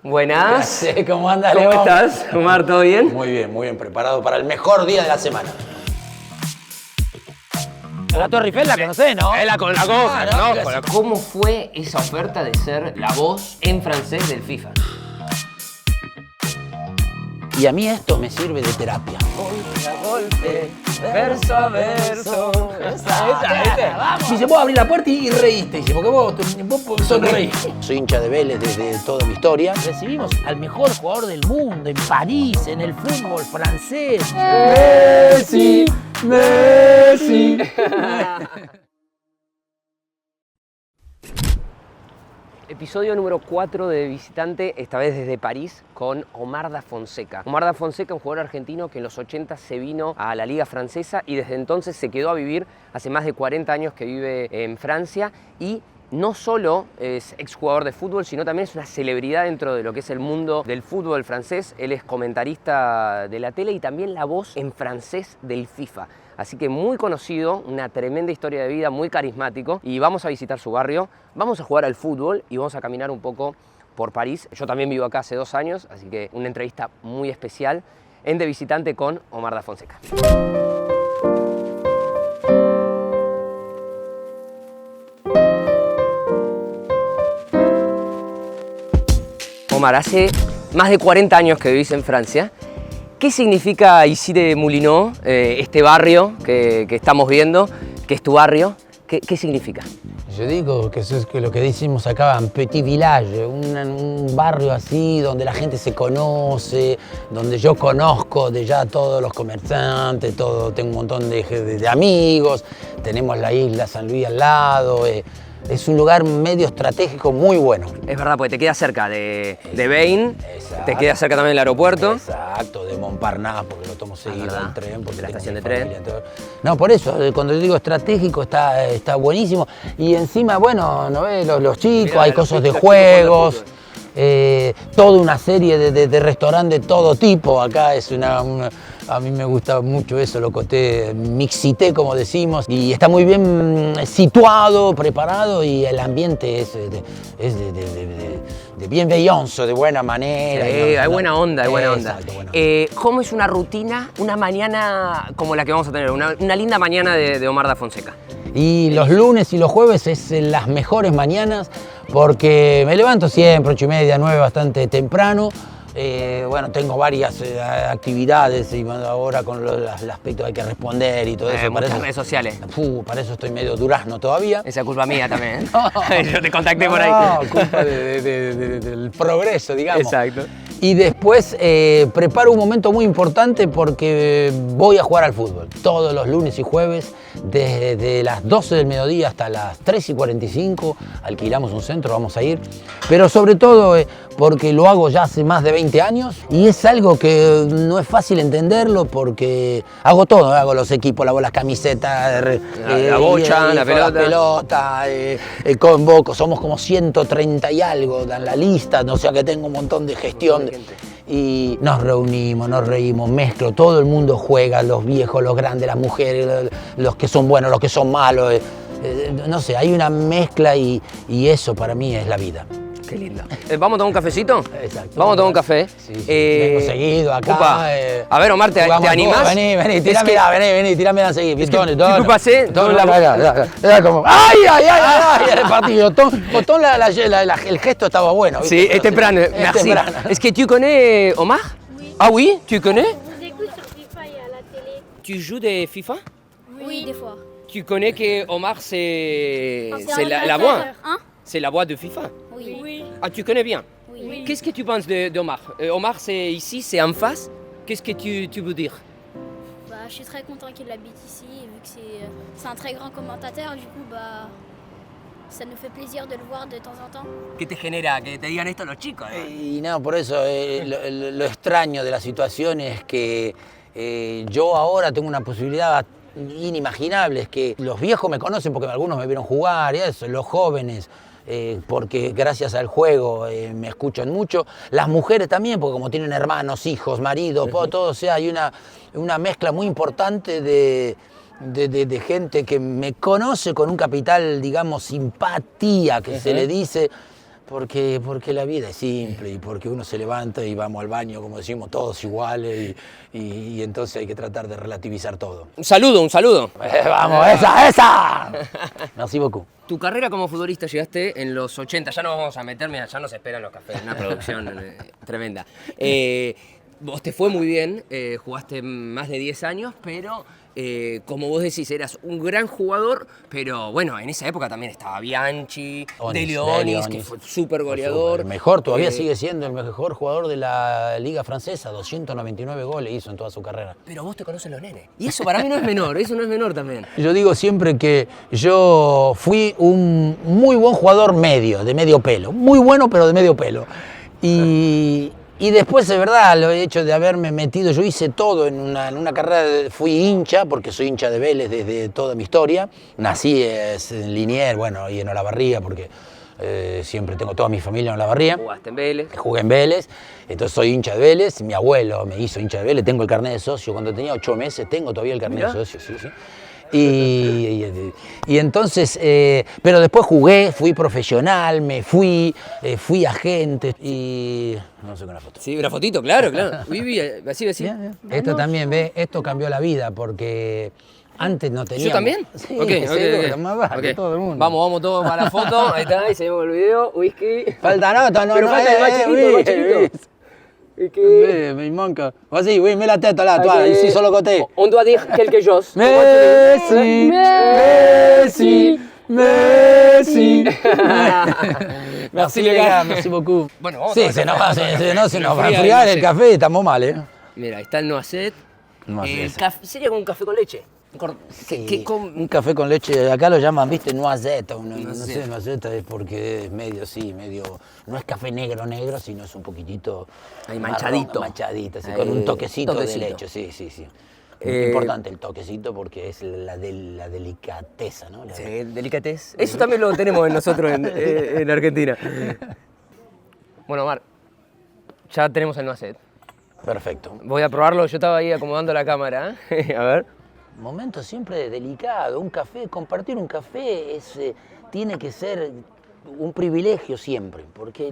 Buenas. ¿Cómo andas, ¿Cómo León? estás, Omar? ¿Todo bien? Muy bien, preparado para el mejor día de la semana. La Torre Eiffel la conocés, ¿no? La conozco. ¿no? ¿Cómo fue esa oferta de ser la voz en francés del FIFA? Y a mí esto me sirve de terapia. Golpe a golpe, verso a verso. Vamos. Dice, vos abrís la puerta y reíste. Dice, porque vos sonreís. Soy hincha de Vélez desde toda mi historia. Recibimos al mejor jugador del mundo en París, en el fútbol francés. Messi, Messi. Episodio número 4 de Visitante, esta vez desde París, con Omar da Fonseca. Omar da Fonseca, un jugador argentino que en los 80 se vino a la Liga Francesa y desde entonces se quedó a vivir, hace más de 40 años que vive en Francia, y no solo es exjugador de fútbol, sino también es una celebridad dentro de lo que es el mundo del fútbol francés. Él es comentarista de la tele y también la voz en francés del FIFA. Así que muy conocido, una tremenda historia de vida, muy carismático. Y vamos a visitar su barrio, vamos a jugar al fútbol y vamos a caminar un poco por París. Yo también vivo acá hace 2 años, así que una entrevista muy especial en De Visitante con Omar da Fonseca. Omar, hace más de 40 años que vivís en Francia. ¿Qué significa Issy-les-Moulineaux, este barrio que estamos viendo, que es tu barrio? ¿Qué significa? Yo digo que eso es lo que decimos acá, un petit village, un barrio así donde la gente se conoce, donde yo conozco de ya todos los comerciantes, tengo un montón de amigos, tenemos la isla San Luis al lado. Es un lugar medio estratégico muy bueno. Es verdad, porque te queda cerca de Bein, Exacto. Te queda cerca también del aeropuerto. Exacto, de Montparnasse, porque lo tomo seguido el tren. Porque de la tengo estación mi de tren. familia. No, por eso, cuando yo digo estratégico está buenísimo. Y encima, bueno, ¿no ves? Los chicos, Mirá, hay los cosas de chicos juegos. Toda una serie de restaurantes de todo tipo. Acá es a mí me gusta mucho eso, lo coté mixité, como decimos, y está muy bien situado, preparado, y el ambiente es de bienveillance, de buena manera. Sí, hay buena onda, hay buena onda. Exacto, buena onda. ¿Cómo es una rutina, una mañana como la que vamos a tener? Una linda mañana de Omar da Fonseca. Y los lunes y los jueves es las mejores mañanas porque me levanto siempre, 8:30, 9, bastante temprano. Bueno, tengo varias actividades y ahora con el aspecto hay que responder y todo eso. Muchas redes sociales. Para eso estoy medio durazno todavía. Esa es culpa mía también. No. Yo te contacté por ahí. No, culpa del progreso, digamos. Exacto. Y después preparo un momento muy importante porque voy a jugar al fútbol. Todos los lunes y jueves, desde las 12 del mediodía hasta las 3:45, alquilamos un centro, vamos a ir. Pero sobre todo porque lo hago ya hace más de 20 años y es algo que no es fácil entenderlo porque hago todo, hago los equipos, lavo las camisetas, la bocha, la pelota, convoco, somos como 130 y algo en la lista, o sea que tengo un montón de gestión. Y nos reunimos, nos reímos, mezclo, todo el mundo juega, los viejos, los grandes, las mujeres, los que son buenos, los que son malos. No sé, hay una mezcla y eso para mí es la vida. Qué lindo. ¿Vamos a tomar un cafecito? Exacto. Vamos a tomar un café. Sí. Vengo seguido acá. Upa. A ver, Omar, ¿te animás? Vení, tirámela a seguir. Tu pasé, Como, ¡ay! Repartido. Botón, el gesto estaba bueno. ¿viste? Sí, es temprano. Merci. temprano. Est-ce que tu connais Omar? Oui. Ah oui, tu connais? Je vous écoute sur FIFA et à la télé. Tu joues des FIFA? Oui, des fois. Tu connais que Omar c'est la la voix? Hein? C'est la voix de FIFA. Oui. Ah, tu connais bien. Oui. Qu'est-ce que tu penses d'Omar? Omar, c'est ici, c'est en face. Qu'est-ce que tu veux dire? Bah, je suis très content qu'il habite ici, vu que c'est un très grand commentateur. Du coup, bah, ça nous fait plaisir de le voir de temps en temps. ¿Qué te genera que te digan esto los chicos? Y no, por eso lo extraño de la situación es que yo ahora tengo una posibilidad inimaginable, es que los viejos me conocen porque algunos me vieron jugar y eso, los jóvenes porque gracias al juego me escuchan mucho, las mujeres también, porque como tienen hermanos, hijos, maridos, todo, o sea, hay una mezcla muy importante de gente que me conoce con un capital, digamos, simpatía, que se le dice. Porque la vida es simple y porque uno se levanta y vamos al baño, como decimos, todos iguales y entonces hay que tratar de relativizar todo. Un saludo, un saludo. ¡Vamos, esa! Merci beaucoup. Tu carrera como futbolista llegaste en los 80, ya no vamos a meter, mira, ya nos esperan los cafés, una producción tremenda. Vos te fue muy bien, jugaste más de 10 años, pero como vos decís, eras un gran jugador, pero bueno, en esa época también estaba Bianchi, De Leonis, que fue súper goleador. El mejor, todavía sigue siendo el mejor jugador de la Liga Francesa, 299 goles hizo en toda su carrera. Pero vos te conocen los nenes. Y eso para mí no es menor, eso no es menor también. Yo digo siempre que yo fui un muy buen jugador medio, de medio pelo. Muy bueno, pero de medio pelo. Y después, de verdad, lo he hecho de haberme metido, yo hice todo en una carrera, fui hincha, porque soy hincha de Vélez desde toda mi historia. Nací en Liniers, bueno, y en Olavarría, porque siempre tengo toda mi familia en Olavarría. Jugaste en Vélez. Jugué en Vélez, entonces soy hincha de Vélez. Mi abuelo me hizo hincha de Vélez, tengo el carnet de socio. Cuando tenía 8 meses tengo todavía el carnet de socio, sí. Y entonces, pero después jugué, fui profesional, me fui agente y... No sé con la foto. Sí, una fotito, claro. Vivi, así. Esto también, ¿ves? Esto cambió la vida porque antes no teníamos... ¿Yo también? Sí, Okay. Más vale, todo el mundo. Vamos todos para la foto, ahí está, ahí seguimos el video, whisky. Falta nota, no, Pero no, falta el más chiquito. Mi manca. Vas-y, oui, mets la tête là, toi, ici sur le côté. On doit dire quelque chose. Messi. Merci les gars, merci beaucoup. Bueno, vamos Sí, se nos va a enfriar el café, estamos mal, ¿eh? Mira, ahí está el noisette. Noisette. Sería como un café con leche. Sí, un café con leche, acá lo llaman, viste, noisette, no sé, noisette es porque es medio, no es café negro, sino es un poquitito... Ahí manchadito. Manchadito, sí, con un toquecito de leche, sí. Importante el toquecito porque es la delicadeza, ¿no? Sí, delicatez. Eso también lo tenemos nosotros en Argentina. Bueno, Omar, ya tenemos el noisette. Perfecto. Voy a probarlo, yo estaba ahí acomodando la cámara. A ver. Momento siempre delicado, un café, compartir un café tiene que ser un privilegio siempre, porque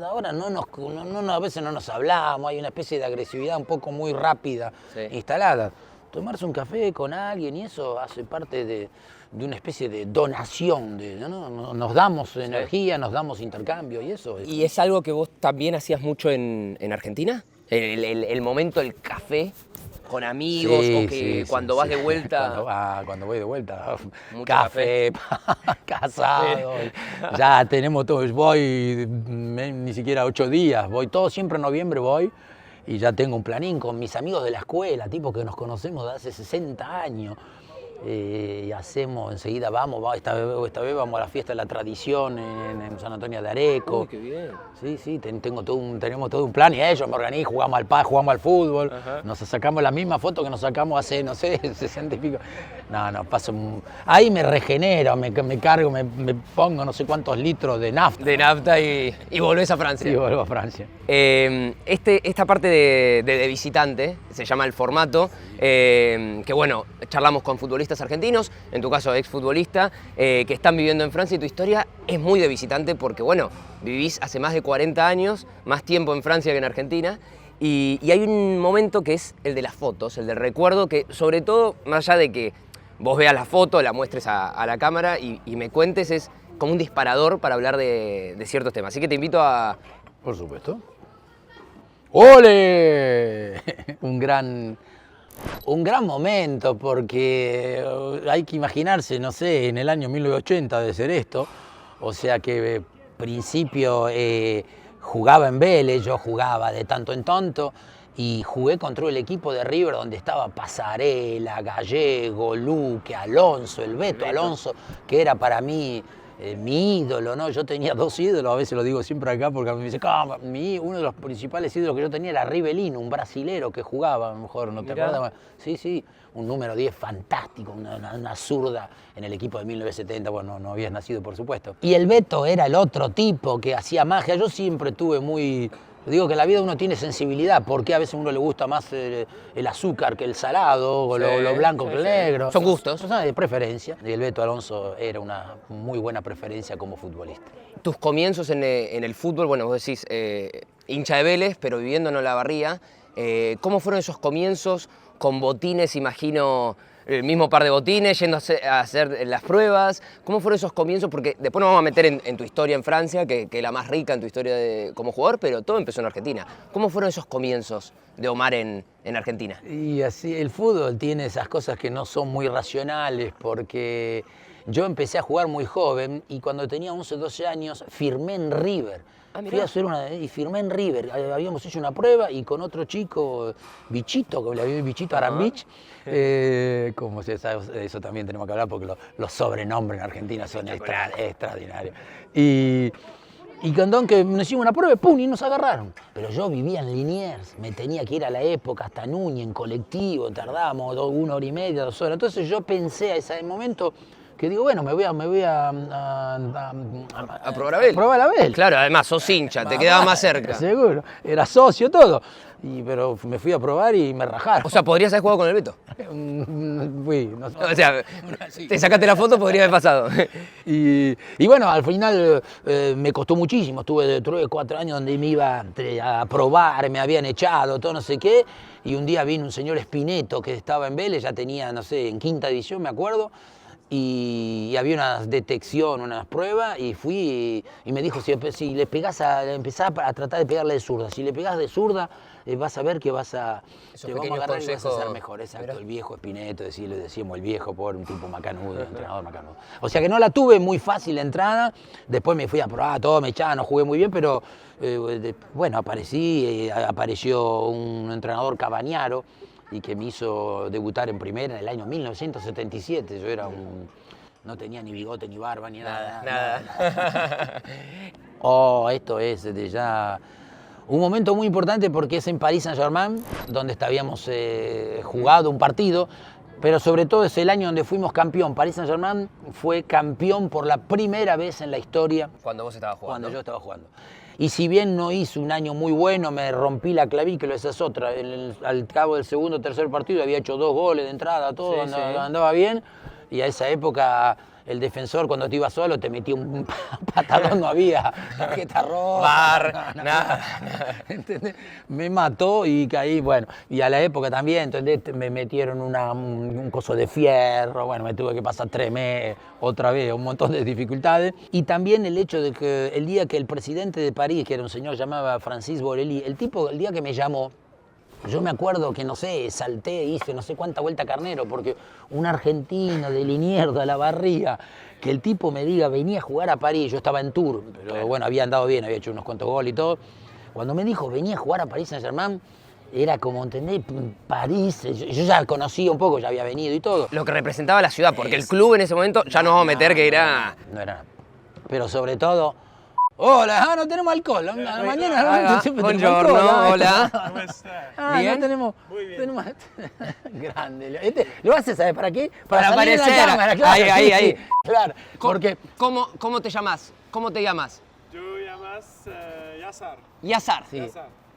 ahora a veces no nos hablamos, hay una especie de agresividad un poco muy rápida instalada. Tomarse un café con alguien y eso hace parte de una especie de donación, ¿no? Nos damos energía, nos damos intercambio y eso. ¿Y es algo que vos también hacías mucho en Argentina? El momento del café con amigos o que cuando vas de vuelta... Cuando voy de vuelta, café, casado, ya tenemos todo, voy ni siquiera 8 días, voy todo, siempre en noviembre voy y ya tengo un planín con mis amigos de la escuela, tipo que nos conocemos de hace 60 años. Y enseguida esta vez vamos a la fiesta de la tradición en San Antonio de Areco. Uy, qué bien. Sí, tenemos todo un plan y ellos me organizan, jugamos al fútbol, nos sacamos la misma foto que nos sacamos hace, no sé, 60 y pico. Ahí me regenero, me cargo, me pongo no sé cuántos litros de nafta. De nafta y volvés a Francia. Sí, vuelvo a Francia. Esta parte de visitante, se llama el formato, que bueno, charlamos con futbolistas argentinos, en tu caso exfutbolista, que están viviendo en Francia y tu historia es muy de visitante porque bueno, vivís hace más de 40 años, más tiempo en Francia que en Argentina, y hay un momento que es el de las fotos, el del recuerdo, que sobre todo, más allá de que vos veas la foto, la muestres a la cámara y me cuentes, es como un disparador para hablar de ciertos temas. Así que te invito a... Por supuesto. ¡Ole! Un gran momento, porque hay que imaginarse, no sé, en el año 1980 de ser esto, o sea que principio jugaba en Vélez, yo jugaba de tanto en tanto, y jugué contra el equipo de River donde estaba Pasarela, Gallego, Luque, Alonso, el Beto Alonso, que era para mí mi ídolo, ¿no? Yo tenía 2 ídolos, a veces lo digo siempre acá porque me dice, uno de los principales ídolos que yo tenía era Rivelino, un brasilero que jugaba, a lo mejor, ¿no te acuerdas? Sí, un número 10 fantástico, una zurda en el equipo de 1970, bueno, no habías nacido, por supuesto. Y el Beto era el otro tipo que hacía magia, yo siempre tuve muy Digo que en la vida uno tiene sensibilidad, porque a veces a uno le gusta más el azúcar que el salado, o lo blanco que el negro. Son gustos. Son de preferencia. Y el Beto Alonso era una muy buena preferencia como futbolista. Tus comienzos en el fútbol, bueno, vos decís hincha de Vélez, pero viviendo en Olavarría. ¿Cómo fueron esos comienzos con botines, imagino, el mismo par de botines, yendo a hacer las pruebas? ¿Cómo fueron esos comienzos? Porque después nos vamos a meter en tu historia en Francia, que es la más rica en tu historia como jugador, pero todo empezó en Argentina. ¿Cómo fueron esos comienzos de Omar en Argentina? Y así, el fútbol tiene esas cosas que no son muy racionales, porque yo empecé a jugar muy joven y cuando tenía 11 o 12 años firmé en River. Fui a hacer y firmé en River. Habíamos hecho una prueba y con otro chico, Bichito, que le había Bichito Arambich. Como se sabe, eso también tenemos que hablar porque los sobrenombres en Argentina son extraordinarios. Y con Don que nos hicimos una prueba, ¡pum! Y nos agarraron. Pero yo vivía en Liniers, me tenía que ir a la época hasta Núñez, en colectivo, tardábamos 1 hora y media, 2 horas. Entonces yo pensé a ese momento que digo, bueno, me voy a probar a Abel. Probar a Abel. Claro, además sos hincha, te quedaba más cerca. Seguro, era socio, todo. Pero me fui a probar y me rajaron. O sea, ¿podrías haber jugado con el Beto? No sé. O sea, te sacaste la foto, podría haber pasado. Y bueno, al final me costó muchísimo. Estuve 3 o 4 años donde me iba a probar, me habían echado, todo no sé qué. Y un día vino un señor Espineto que estaba en Vélez, ya tenía, no sé, en 5ª división, me acuerdo. Y había una detección, unas pruebas, y fui y me dijo, si le pegás empezás a tratar de pegarle de zurda. Si le pegás de zurda, vas a ver que te vamos a agarrar y vas a ser mejor. Exacto, el viejo Espineto, le decíamos el viejo, por un tipo macanudo, entrenador macanudo. O sea que no la tuve muy fácil la entrada, después me fui a probar, todo me echaban, no jugué muy bien, pero bueno, apareció un entrenador Cabañaro, y que me hizo debutar en primera en el año 1977. Yo era no tenía ni bigote, ni barba, ni nada. Esto es desde ya un momento muy importante porque es en Paris Saint-Germain, donde habíamos jugado un partido, pero sobre todo es el año donde fuimos campeón. Paris Saint-Germain fue campeón por la primera vez en la historia. Cuando vos estabas jugando. Cuando yo estaba jugando. Y si bien no hice un año muy bueno, me rompí la clavícula, esa es otra. Al cabo del segundo o tercer partido había hecho 2 goles de entrada, todo andaba bien. Y a esa época el defensor, cuando te iba solo, te metía un patadón, no había tarjeta roja. Nada. ¿Entendés? Me mató y caí, bueno. Y a la época también, ¿entendés? Me metieron un coso de fierro, bueno, me tuve que pasar 3 meses, otra vez, un montón de dificultades. Y también el hecho de que el día que el presidente de París, que era un señor llamado Francis Borelli, el día que me llamó, yo me acuerdo que, no sé, salté, hice no sé cuánta vuelta carnero, porque un argentino de Liniers, de Olavarría, que el tipo me diga, venía a jugar a París, yo estaba en tour, pero bueno, había andado bien, había hecho unos cuantos goles y todo. Cuando me dijo, venía a jugar a Paris Saint-Germain, era como, ¿entendés? París, yo ya conocía un poco, ya había venido y todo. Lo que representaba la ciudad, porque el club en ese momento, ya nos vamos a meter que era... No era, pero sobre todo... Hola, no tenemos alcohol. Mañana siempre tenemos alcohol. Hola. ¿Cómo está? ¿Bien? No tenemos. Muy bien. Tenemos, grande. ¿Lo haces, sabes para qué? Para salir en la aparecer. cámara, claro. Ahí. Claro, porque ¿Cómo te llamas? ¿Cómo te llamas? Yo llamas Yassar. Yazar. sí,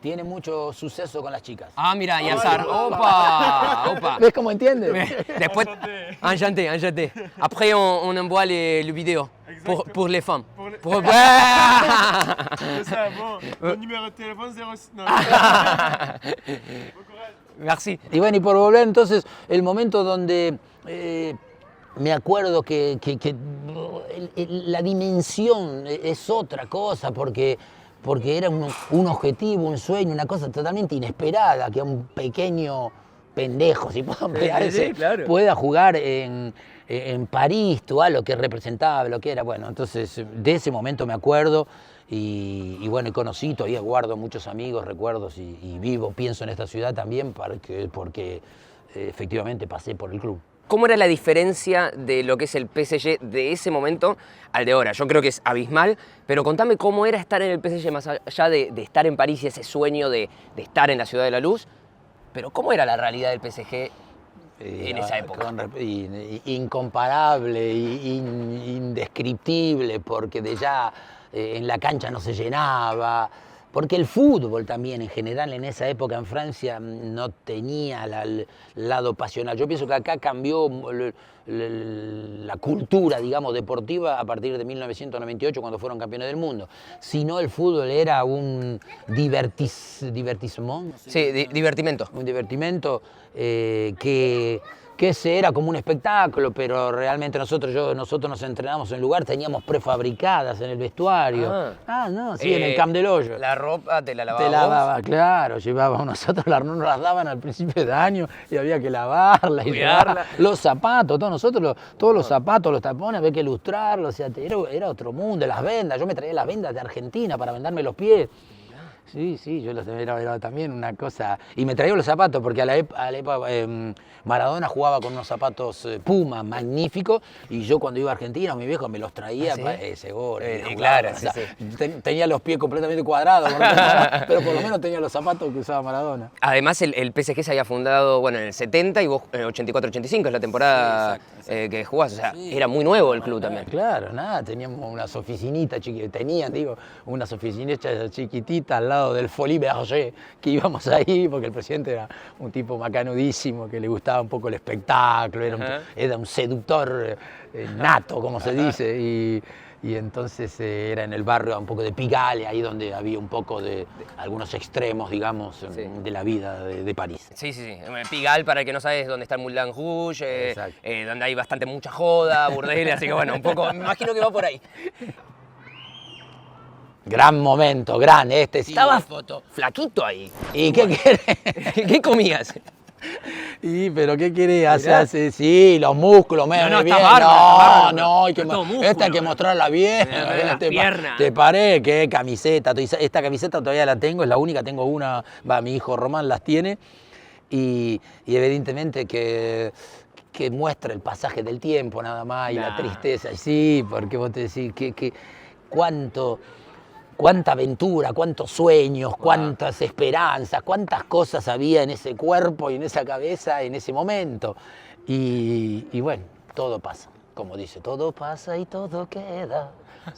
tiene mucho suceso con las chicas. Ah, mira, Yazar. Opa. ¿Ves cómo entiendes? Después, enchanté. Après, on envoie le vidéo pour les femmes. C'est ça, bon. Mon numéro de téléphone, 06. Non. Bon courage. Merci. Y bueno, y por volver entonces, el momento donde me acuerdo que la dimensión es otra cosa, porque era un objetivo, un sueño, una cosa totalmente inesperada, que un pequeño pendejo, si puedo emplear claro. pueda jugar en París, todo lo que representaba, lo que era. Bueno, entonces de ese momento me acuerdo y bueno, y conocí, todavía guardo muchos amigos, recuerdos y vivo, pienso en esta ciudad también porque efectivamente pasé por el club. ¿Cómo era la diferencia de lo que es el PSG de ese momento al de ahora? Yo creo que es abismal, pero contame cómo era estar en el PSG más allá de estar en París y ese sueño de estar en la Ciudad de la Luz, pero ¿cómo era la realidad del PSG en esa época? Incomparable, indescriptible, porque de ya en la cancha no se llenaba, porque el fútbol también en general en esa época en Francia no tenía el lado pasional. Yo pienso que acá cambió la cultura, digamos, deportiva a partir de 1998 cuando fueron campeones del mundo. Si no, el fútbol era un divertissement. Sí, divertimento. Un divertimento que ese era como un espectáculo, pero realmente nosotros nos entrenamos en el lugar, teníamos prefabricadas en el vestuario. Sí, en el Camp del Hoyo. La ropa te la lavaba. Te lavaba, claro, llevábamos nosotros, no nos las daban al principio de año y había que lavarla y cuidarla. Los zapatos, todos los zapatos, los tapones, había que lustrarlos, o sea, era otro mundo, las vendas, yo me traía las vendas de Argentina para vendarme los pies. Sí, yo era también una cosa. Y me traía los zapatos, porque a la época Maradona jugaba con unos zapatos Puma magníficos, y yo cuando iba a Argentina, mi viejo me los traía, seguro. Claro, o sea, tenía los pies completamente cuadrados, pero por lo menos tenía los zapatos que usaba Maradona. Además, el PSG se había fundado, bueno, en el 70 y vos en el 84-85, es la temporada que jugás. O sea, era muy nuevo el club también. Claro, teníamos unas oficinitas unas oficinitas chiquititas al lado del Folies Bergère, que íbamos ahí porque el presidente era un tipo macanudísimo, que le gustaba un poco el espectáculo, era un seductor nato, como se dice, y entonces era en el barrio un poco de Pigalle, ahí donde había un poco de algunos extremos, digamos, de la vida de París. Sí. Pigalle, para el que no sabe, es donde está el Moulin Rouge, donde hay mucha joda, burdeles, así que bueno, un poco, me imagino que va por ahí. Gran momento, Estaba flaquito ahí. ¿Y qué querés? ¿Qué comías? Pero ¿qué querés hacer? Sí, los músculos, bien. Hay que mostrarla bien. Las piernas. Te paré, qué camiseta. Esta camiseta todavía la tengo, es la única, tengo una, mi hijo Román las tiene, y evidentemente que muestra el pasaje del tiempo nada más, y la tristeza. Sí, porque vos te decís cuánta aventura, cuántos sueños, cuántas esperanzas, cuántas cosas había en ese cuerpo y en esa cabeza en ese momento. Y bueno, todo pasa, como dice, todo pasa y todo queda.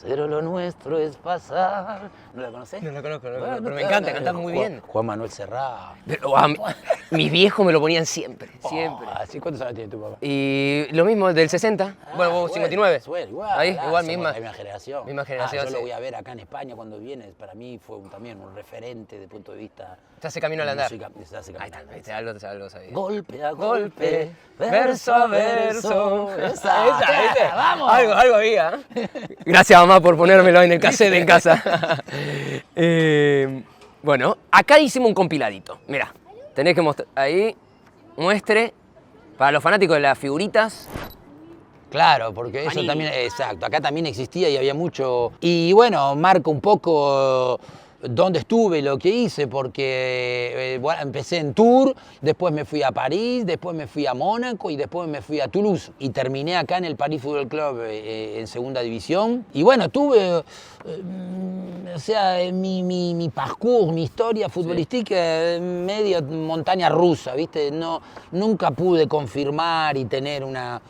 Pero lo nuestro es pasar. ¿No la conocés? No la conozco, pero me encanta, cantás muy bien. Juan Manuel Serrat. Mis viejos me lo ponían siempre. ¿Sí? ¿Cuántos años tiene tu papá? Y lo mismo, del 60. Bueno, vos 59. Igual. Ahí, igual, misma generación. Yo lo voy a ver acá en España cuando viene. Para mí fue también un referente desde el punto de vista. Se hace camino al andar. Ahí está, algo sabía. Golpe a golpe, verso a verso. Esa, vamos. Algo había. Gracias, mamá, por ponérmelo en el cassette en casa. Bueno, acá hicimos un compiladito. Mirá, tenés que mostrar ahí, muestre, para los fanáticos de las figuritas. Claro, porque eso también, exacto, acá también existía y había mucho. Y bueno, marca un poco dónde estuve, lo que hice, porque empecé en Tours, después me fui a París, después me fui a Mónaco y después me fui a Toulouse. Y terminé acá en el Paris Football Club en segunda división. Y bueno, tuve, mi parcours, mi historia futbolística, medio montaña rusa, ¿viste? Nunca pude confirmar y tener una...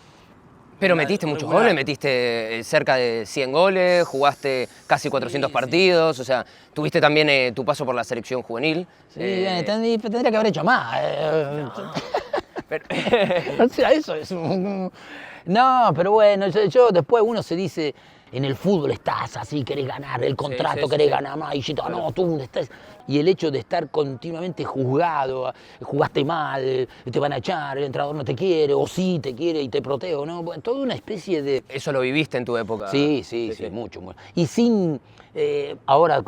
Pero metiste muchos goles, metiste cerca de 100 goles, jugaste casi 400 partidos, o sea, tuviste también tu paso por la selección juvenil. Sí, tendría que haber hecho más. O sea, eso es un... No, pero bueno, yo después uno se dice, en el fútbol estás así, querés ganar el contrato, querés ganar más, y yo, no, tú estás... Y el hecho de estar continuamente juzgado, jugaste mal, te van a echar, el entrenador no te quiere, o sí te quiere y te protege, ¿no? Bueno, toda una especie de... Eso lo viviste en tu época. Sí, mucho. Y sin... ahora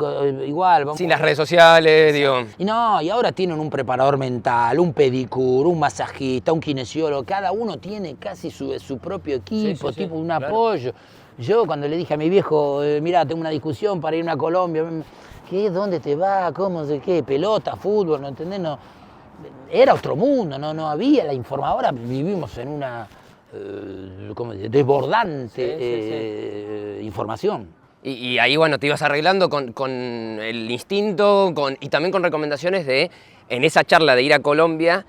igual... Sin las redes sociales, digo... Y ahora tienen un preparador mental, un pedicure, un masajista, un kinesiólogo, cada uno tiene casi su propio equipo, tipo un apoyo. Yo cuando le dije a mi viejo, mirá, tengo una discusión para irme a Colombia, ¿qué? ¿Dónde te vas? ¿Cómo? ¿Qué? ¿Pelota? ¿Fútbol? ¿No entendés? No, era otro mundo, no había la información. Ahora vivimos en una desbordante información. Y ahí, bueno, te ibas arreglando con el instinto y también con recomendaciones en esa charla de ir a Colombia,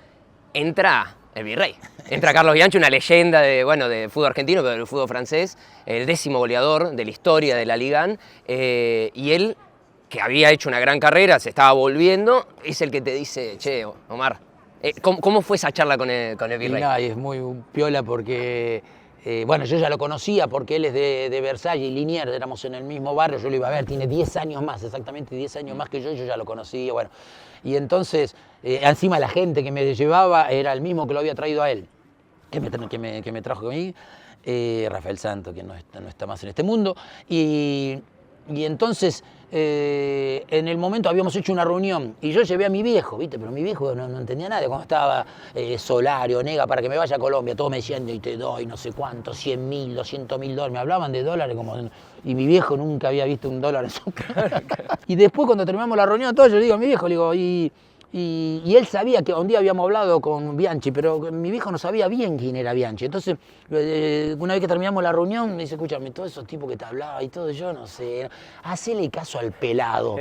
entra el virrey. Entra Carlos Bianchi, una leyenda de fútbol argentino, pero del fútbol francés, el 10º goleador de la historia de la Liga 1, y él que había hecho una gran carrera, se estaba volviendo, es el que te dice, che, Omar, ¿cómo fue esa charla con el virrey? No, y es muy piola porque, bueno, yo ya lo conocía porque él es de Versalles y Liniers, éramos en el mismo barrio, yo lo iba a ver, tiene 10 años más, exactamente 10 años más que yo ya lo conocía, bueno. Y entonces, encima la gente que me llevaba era el mismo que lo había traído a él, que me trajo conmigo, Rafael Santo, que no está más en este mundo, y entonces, en el momento habíamos hecho una reunión y yo llevé a mi viejo, ¿viste? Pero mi viejo no entendía nada. Cuando estaba Solari, Onega, para que me vaya a Colombia, todos me decían, y te doy no sé cuánto, 100.000, 200.000 dólares. Me hablaban de dólares y mi viejo nunca había visto un dólar en su cara. Y después, cuando terminamos la reunión, todo, yo le digo a mi viejo, le digo, y él sabía que un día habíamos hablado con Bianchi, pero mi viejo no sabía bien quién era Bianchi. Entonces, una vez que terminamos la reunión, me dice, escúchame, todos esos tipos que te hablaba y todo, yo no sé, hacele caso al pelado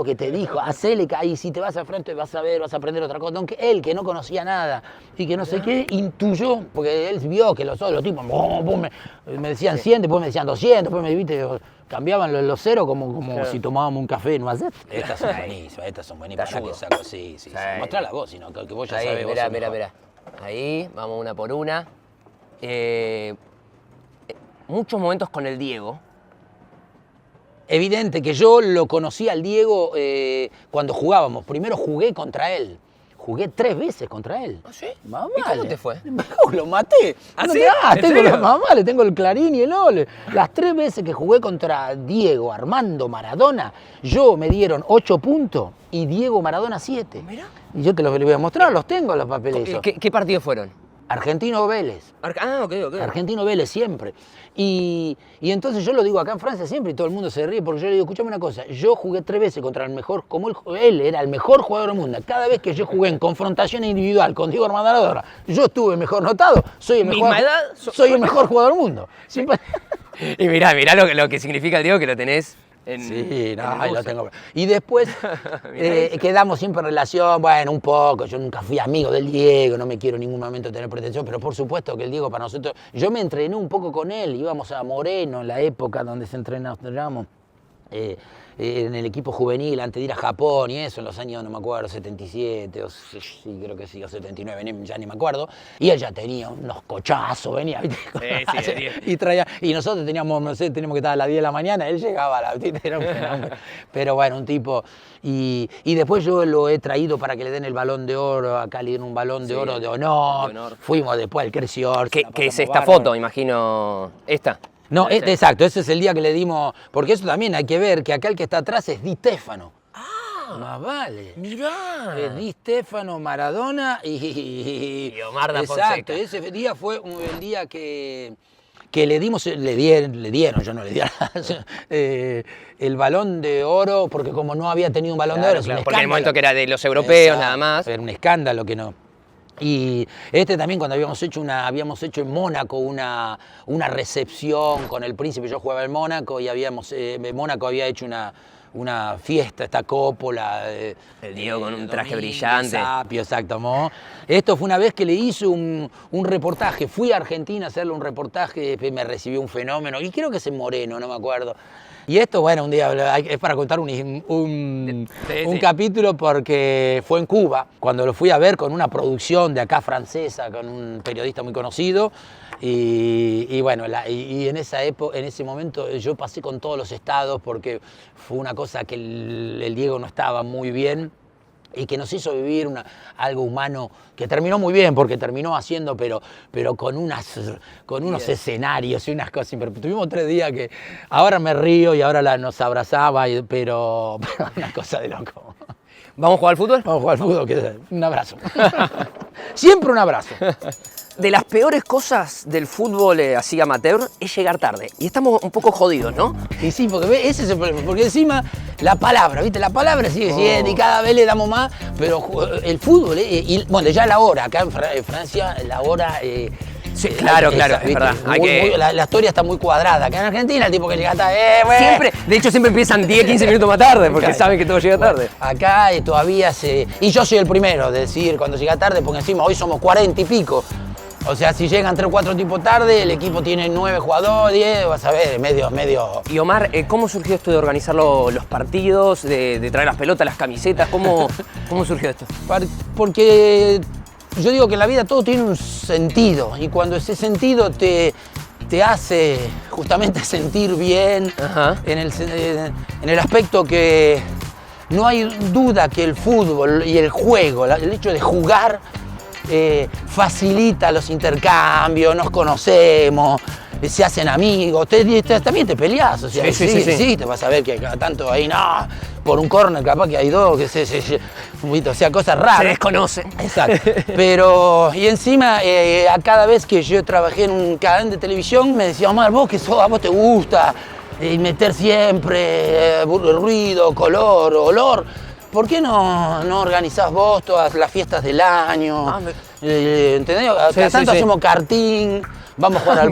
que te dijo, hacele caso, y si te vas al frente vas a ver, vas a aprender otra cosa. Aunque él, que no conocía nada y que no sé qué, intuyó, porque él vio que los tipos me decían 100, después me decían 200, después me viste, cambiaban los ceros como claro, si tomábamos un café en Noisette. Estas son buenísimas, estas son buenísimas. Que saco, sí. Mostrala vos, sino que vos ya sabés. Mirá. Ahí, vamos una por una. Muchos momentos con el Diego. Evidente que yo lo conocí al Diego cuando jugábamos. Primero jugué contra él. Jugué 3 veces contra él. ¿Ah, sí? Más ¿Y vale. cómo te fue? Lo maté. ¿Ah, no sí? Más vale, tengo el Clarín y el Ole. Las 3 veces que jugué contra Diego, Armando, Maradona, yo me dieron 8 puntos y Diego Maradona 7. Mirá. Y yo te los voy a mostrar, los tengo los papeles. ¿Qué partidos fueron? Argentino-Vélez. Ok. Argentino-Vélez siempre. Y entonces yo lo digo acá en Francia siempre y todo el mundo se ríe porque yo le digo, escúchame una cosa, yo jugué 3 veces contra el mejor, como él era el mejor jugador del mundo. Cada vez que yo jugué en confrontación individual con Diego Armando Maradona, yo estuve mejor notado, soy el mejor jugador del mundo. Siempre... Y mirá lo que significa el Diego, que lo tenés. Sí, ahí lo tengo. Y después quedamos siempre en relación, bueno, un poco, yo nunca fui amigo del Diego, no me quiero en ningún momento tener pretensión, pero por supuesto que el Diego para nosotros, yo me entrené un poco con él, íbamos a Moreno en la época donde se entrenábamos. En el equipo juvenil antes de ir a Japón y eso, en los años, no me acuerdo, 77, o sí, creo que sí, o 79, ya ni me acuerdo. Y él ya tenía unos cochazos, venía, ¿viste? Sí, y nosotros teníamos, no sé, teníamos que estar a las 10 de la mañana, él llegaba a la... Era un fenómeno. Pero bueno, un tipo... Y después yo lo he traído para que le den el Balón de Oro, acá le dieron un Balón de Oro de honor. Fuimos después al Creció. ¿Qué es esta foto, imagino? ¿Esta? No, exacto, ese es el día que le dimos, porque eso también hay que ver, que acá el que está atrás es Di Stéfano. Más vale. Mirá. Di Stéfano, Maradona y Omar da Fonseca. Exacto, ese día fue el día que le dieron, yo no le di nada, el Balón de Oro, porque como no había tenido un Balón de Oro, claro, porque en el momento que era de los europeos nada más. Era un escándalo que no. Y también cuando habíamos hecho en Mónaco una recepción con el príncipe, yo jugaba en Mónaco y Mónaco había hecho una fiesta, esta cópola. El Diego con un traje brillante. Sapio, exacto. Esto fue una vez que le hice un reportaje, fui a Argentina a hacerle un reportaje, me recibió un fenómeno, y creo que es en Moreno, no me acuerdo. Y esto, bueno, un día es para contar un capítulo porque fue en Cuba, cuando lo fui a ver con una producción de acá francesa, con un periodista muy conocido. Y bueno, en ese momento yo pasé con todos los estados porque fue una cosa que el Diego no estaba muy bien y que nos hizo vivir algo humano que terminó muy bien, porque terminó haciendo, pero con unos escenarios y unas cosas. Tuvimos 3 días que ahora me río y ahora nos abrazaba, pero una cosa de loco. ¿Vamos a jugar al fútbol? Vamos a jugar al fútbol, un abrazo. Siempre un abrazo. De las peores cosas del fútbol así amateur es llegar tarde. Y estamos un poco jodidos, ¿no? Y sí, porque ese es el problema. Porque encima la palabra, ¿viste? La palabra sigue siendo y cada vez le damos más. Pero el fútbol, bueno, ya la hora. Acá en Francia la hora... sí, claro, es verdad. La historia está muy cuadrada. Acá en Argentina el tipo que llega tarde... Siempre, de hecho siempre empiezan 10, 15 minutos más tarde porque saben que todo llega tarde. Acá todavía y yo soy el primero de decir cuando llega tarde, porque encima hoy somos 40 y pico. O sea, si llegan 3 o 4 tipos tarde, el equipo tiene 9 jugadores, 10, vas a ver, medio. Y Omar, ¿cómo surgió esto de organizar los partidos, de traer las pelotas, las camisetas? ¿Cómo surgió esto? Porque yo digo que en la vida todo tiene un sentido y cuando ese sentido te hace justamente sentir bien en el aspecto que no hay duda que el fútbol y el juego, el hecho de jugar facilita los intercambios, nos conocemos, se hacen amigos, también te peleás, o sea, sí, te vas a ver que cada tanto ahí, no, por un córner capaz que hay dos, que o sea, cosas raras. Se desconocen. Exacto. Pero, y encima, a cada vez que yo trabajé en un canal de televisión, me decía, Omar, vos que sos, a vos te gusta meter siempre ruido, color, olor. ¿Por qué no organizás vos todas las fiestas del año? ¿Entendés? Cada tanto hacemos karting, vamos a jugar al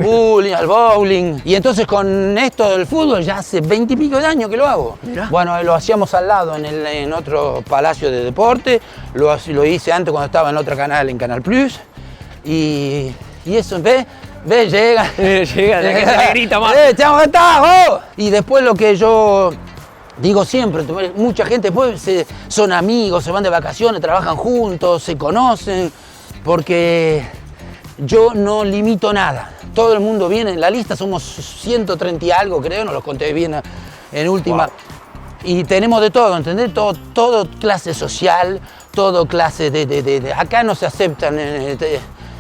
bowling. Y entonces con esto del fútbol ya hace 20 y pico de años que lo hago. Mirá. Bueno, lo hacíamos al lado en otro palacio de deporte. Lo hice antes cuando estaba en otro canal, en Canal Plus. Y eso, ¿ves? Llega, la gente le grita más. Y después lo que yo digo siempre, mucha gente después son amigos, se van de vacaciones, trabajan juntos, se conocen, porque yo no limito nada. Todo el mundo viene en la lista, somos 130 y algo, creo, no los conté bien en última. Wow. Y tenemos de todo, ¿entendés? Todo clase social, todo clase de acá no se aceptan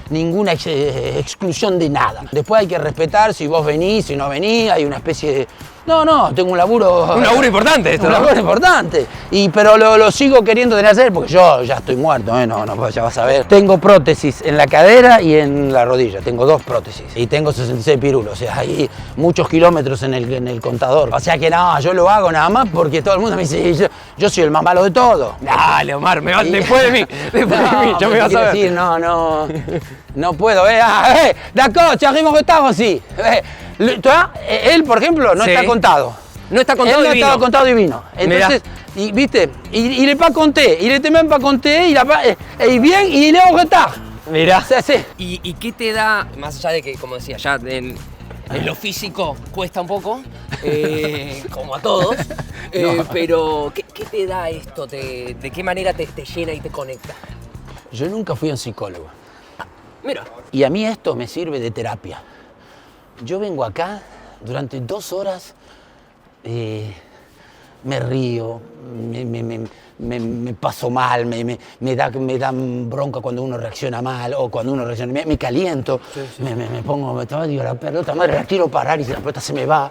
ninguna exclusión de nada. Después hay que respetar si vos venís, si no venís, hay una especie de... No, tengo un laburo... Un laburo importante esto, ¿no? Un laburo importante. Pero lo sigo queriendo tener hacer porque yo ya estoy muerto, no, ya vas a ver. Tengo prótesis en la cadera y en la rodilla, tengo 2 prótesis. Y tengo 66 pirulos, o sea, hay muchos kilómetros en el contador. O sea que no, yo lo hago nada más porque todo el mundo me dice, yo soy el más malo de todo. Dale, Omar, después de mí, yo me vas a ver. Decir, no puedo, d'accord, tu arrives en retard aussi. Él, por ejemplo, no está contado. No está contado él no y vino. Está contado y vino. Entonces, y, ¿viste? Il n'est pas compté. Il était même pas compté. Y bien, y il est en retard. Mirá. O sea, sí. ¿Y qué te da, más allá de que, como decía, ya en lo físico cuesta un poco, como a todos, pero ¿qué te da esto? ¿De qué manera te llena y te conecta? Yo nunca fui a un psicólogo. Mira. Y a mí esto me sirve de terapia. Yo vengo acá durante 2 horas, me río, me paso mal, me dan bronca cuando uno reacciona mal o cuando uno reacciona, me caliento, sí. me pongo, digo, la pelota, madre, la quiero parar y la pelota se me va.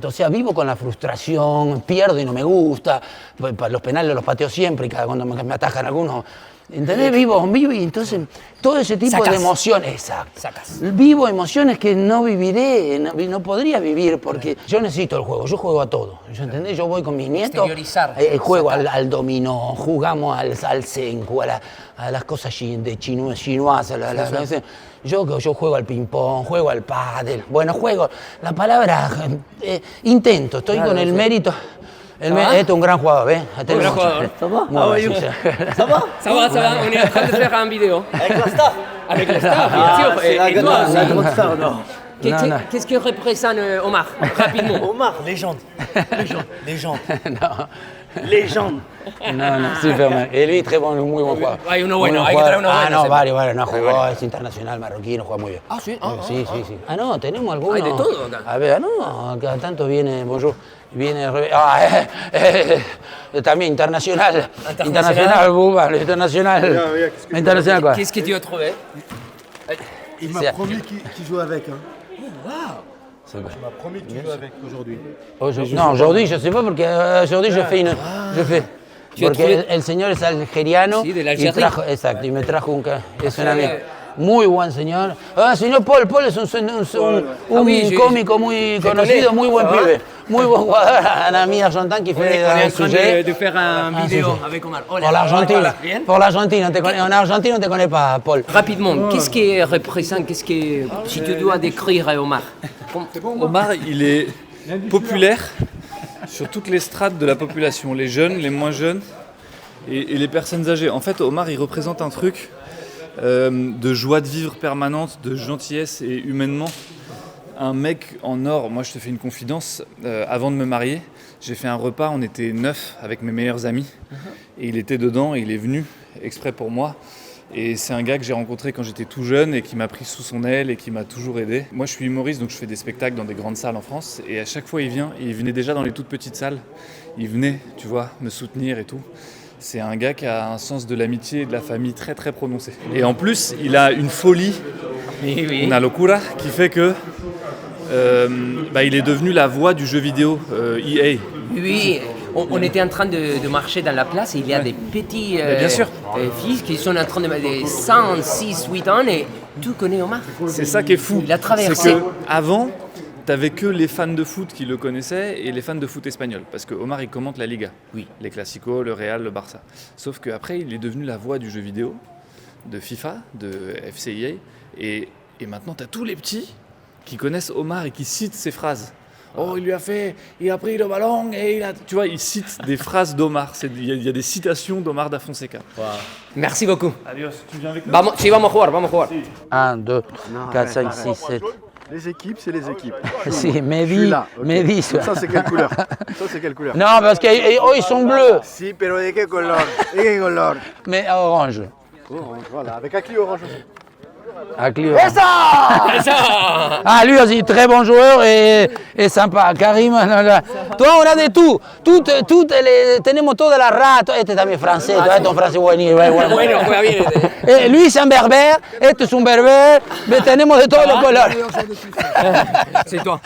O sea, vivo con la frustración, pierdo y no me gusta, los penales los pateo siempre y cada cuando me atajan algunos. ¿Entendés? Vivo y entonces todo ese tipo de emociones, exacto. Vivo emociones que no viviré, no podría vivir porque yo necesito el juego, yo juego a todo, ¿entendés? Yo voy con mis nietos, juego al dominó, jugamos al senku, a las cosas de chinoas, yo juego al ping-pong, juego al pádel, bueno, juego, la palabra, intento, estoy con el mérito. Este es un gran jugador, ¿ves? Un gran jugador. Ça va? Ça va? Ça va. On est en train de faire un vidéo. Avec la staff? Avec la staff, bien sûr. C'est la grande star, non. Qu'est-ce que représente Omar, rapidement? Omar, légende. Légende. No, super mal. Él es muy buen jugador. Hay uno bueno, hay que traer uno bueno. Varios, no jugó, es internacional marroquino, juega muy bien. Ah, sí. Sí. No, tenemos algunos. Hay de todo acá. A ver, cada tanto viene, bonjour. Viene también internacional. International. Quoi. Qu'est-ce que tu as trouvé? Il m'a promis qu'il joue avec. Hein. Oh, wow. Il m'a promis que tu joues avec aujourd'hui. Aujourd'hui, je ne sais pas, porque aujourd'hui je fais. Porque el señor es algeriano. Sí, de la Algérie. Y me trajo es un amigo. Muy buen señor. Señor Paul es un cómico muy conocido, muy buen pibe. Muy buen jugador. Un ami argentin qui fait un sujet. De faire un vidéo avec Omar. Pour l'Argentine. Pour l'Argentine. En Argentine, on ne te connaît pas, Paul. Rapidement, qu'est-ce qui représente, si tu dois décrire Omar? Omar, il est populaire sur toutes les strates de la population, les jeunes, les moins jeunes et les personnes âgées. En fait, Omar, il représente un truc de joie de vivre permanente, de gentillesse et humainement. Un mec en or, moi je te fais une confidence, avant de me marier, j'ai fait un repas, on était 9 avec mes meilleurs amis, et il était dedans et il est venu exprès pour moi. Et c'est un gars que j'ai rencontré quand j'étais tout jeune et qui m'a pris sous son aile et qui m'a toujours aidé. Moi je suis humoriste, donc je fais des spectacles dans des grandes salles en France, et à chaque fois il vient, et il venait déjà dans les toutes petites salles, il venait, tu vois, me soutenir et tout. C'est un gars qui a un sens de l'amitié et de la famille très très prononcé. Et en plus, il a une folie, una locura, qui fait que il est devenu la voix du jeu vidéo EA. Oui, on était en train de marcher dans la place et il y a des petits bien sûr. fils qui sont en train de 5, 6, 8 ans et tu connais Omar. C'est ça qui est fou. Il a traversé. C'est qu'avant, t'avais que les fans de foot qui le connaissaient et les fans de foot espagnol. Parce que Omar, il commente la Liga. Oui. Les Clasico, le Real, le Barça. Sauf qu'après, il est devenu la voix du jeu vidéo, de FIFA, de FCIA. Et maintenant, t'as tous les petits qui connaissent Omar et qui citent ses phrases. Oh, il a pris le ballon et il a... Tu vois, il cite des phrases d'Omar. Il y a des citations d'Omar da Fonseca. Wow. Merci beaucoup. Adios, tu viens avec nous? Vamos a jugar. 1, 2, 4, 5, 6, 7. Les équipes, c'est les équipes. Si, Mehdi, Mehdi. Ça, c'est quelle couleur? Ça, c'est quelle couleur? Non, parce qu'ils sont bleus, Si, pero ¿de qué color? ¿De qué color? mais orange. Orange, voilà, avec un clé orange aussi. À Clio. Ah, lui aussi, très bon joueur et sympa. Karim, toi, on a de tout. Tenemos toda la rata. Este también francés, este es un francés buenísimo. Bueno, juega bien. Lui, c'est un berbère, este es un berbère. Tenemos de todos los colores. C'est toi.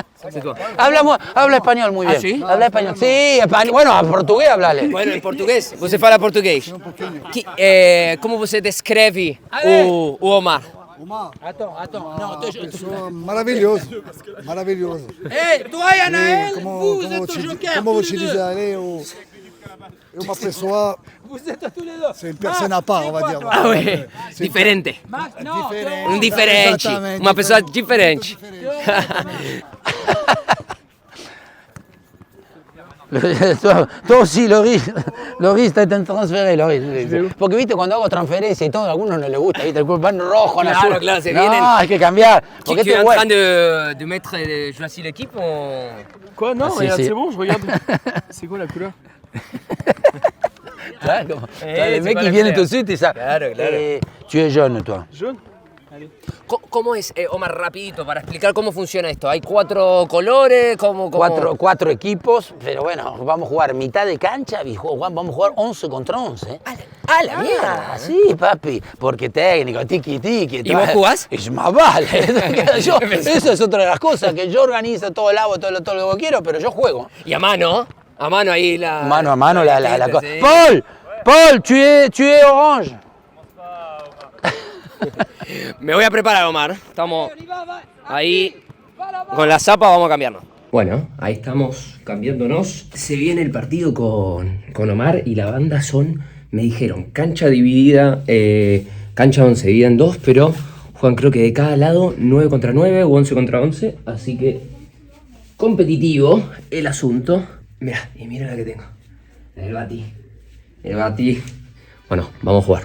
Habla español muy bien. ¿sí? Habla español. Sí, bueno, a portugués hablale. Bueno, em português. Você fala português. Como você descreve o Omar? Attends, non, Maravilhoso, maravilhoso. toi, Anaël, Como vou te dizer, ele é uma pessoa, Vous êtes tous les deux. c'est une personne à part, on va dire. Ah oui, differente. No, Un differente. Esattamente. Uma pessoa diferente. Toi aussi, Loris, t'as été transféré, Loris. Porque viste, cuando hago transferencia y todo, a algunos no les gusta, viste, el cuerpo van rojo, en azul. Claro, se no, vienen. hay que cambiar. Tu Porque es en güey. train de mettre, choisir l'équipe Quoi? Non, si, regarde, si. c'est bon, je regarde. C'est quoi la couleur? Claro, como- c'est les mecs pas qui la viennent couleur. tout de suite et ça. Claro. Tu es jeune, toi. Jaune? ¿Cómo es, Omar, rapidito, para explicar cómo funciona esto? ¿Hay 4 colores? ¿Cómo? Cuatro equipos, pero bueno, vamos a jugar mitad de cancha y vamos a jugar 11 contra 11. ¡Ah, la mierda! Sí, papi, porque técnico, tiki-tiki. ¿Y vos jugás? Es más vale. Eso es otra de las cosas, que yo organizo todo el agua, todo lo que quiero, pero yo juego. Y a mano ahí la... Mano a mano la cosa. Sí. Paul, tu es orange. Me voy a preparar, Omar. Estamos ahí con la zapa, vamos a cambiarnos. Bueno, ahí estamos cambiándonos. Se viene el partido con Omar y la banda me dijeron, cancha dividida, cancha 11 dividida en 2, pero juegan creo que de cada lado 9 contra 9 o 11 contra 11. Así que competitivo el asunto. Mira, y mira la que tengo. El bati. Bueno, vamos a jugar.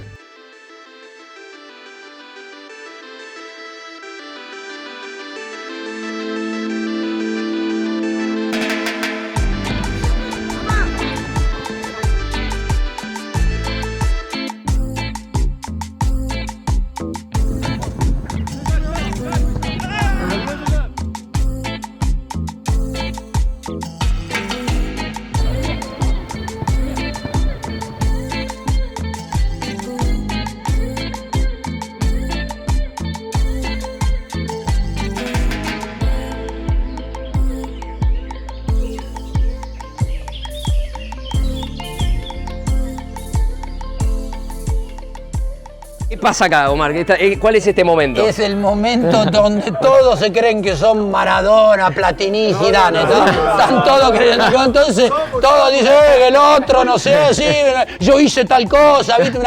¿Qué pasa acá, Omar? ¿Cuál es este momento? Es el momento donde todos se creen que son Maradona, Platini, Zidane. Están todos creyendo. Entonces todos dicen que el otro, no sé, sí, yo hice tal cosa, ¿viste?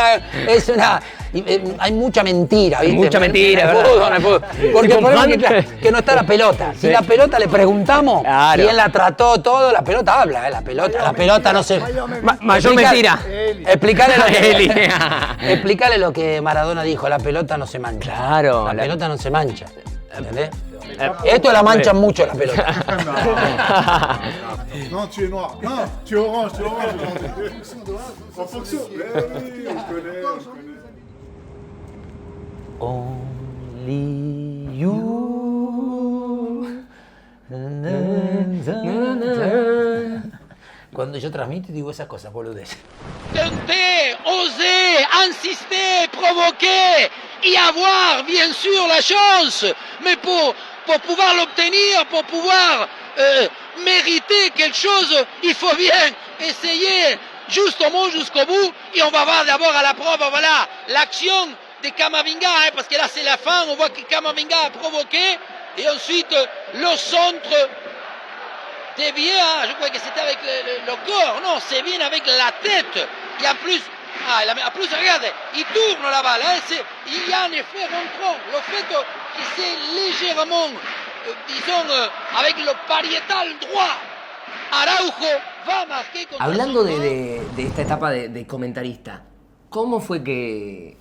hay mucha mentira, ¿viste? Mucha mentira, en el ¿verdad? fútbol, en el fútbol. Porque el problema es que no está la pelota. Si la pelota le preguntamos, Claro. y él la trató todo, la pelota habla, la pelota no se... Mayor mentira. Explícale lo que Maradona dijo, la pelota no se mancha. Claro. La pelota no se mancha. ¿Entendés? Esto la manchan mucho la pelota. Non, tu es noir. Non, tu es orange, tu es orange. En fonction. Oui, on connaît. Only you. Cuando yo transmito digo esas cosas, boludez. Tenter, oser, insister, provoquer y avoir bien sûr la chance, mais pour pouvoir l'obtenir, pour pouvoir mériter quelque chose, il faut bien essayer justement jusqu'au bout. Et on va voir d'abord à la preuve, voilà, l'action de Camavinga, parce que là c'est la fin, on voit que Camavinga a provoqué, et ensuite le centre dévié, je crois que c'était avec le corps, non, c'est bien avec la tête, et en plus, regarde, il tourne la balle, il y a un effet rentrant, le fait que c'est légèrement, disons, avec le pariétal droit, Araujo va marquer contra. Hablando de esta etapa de comentarista, ¿cómo fue que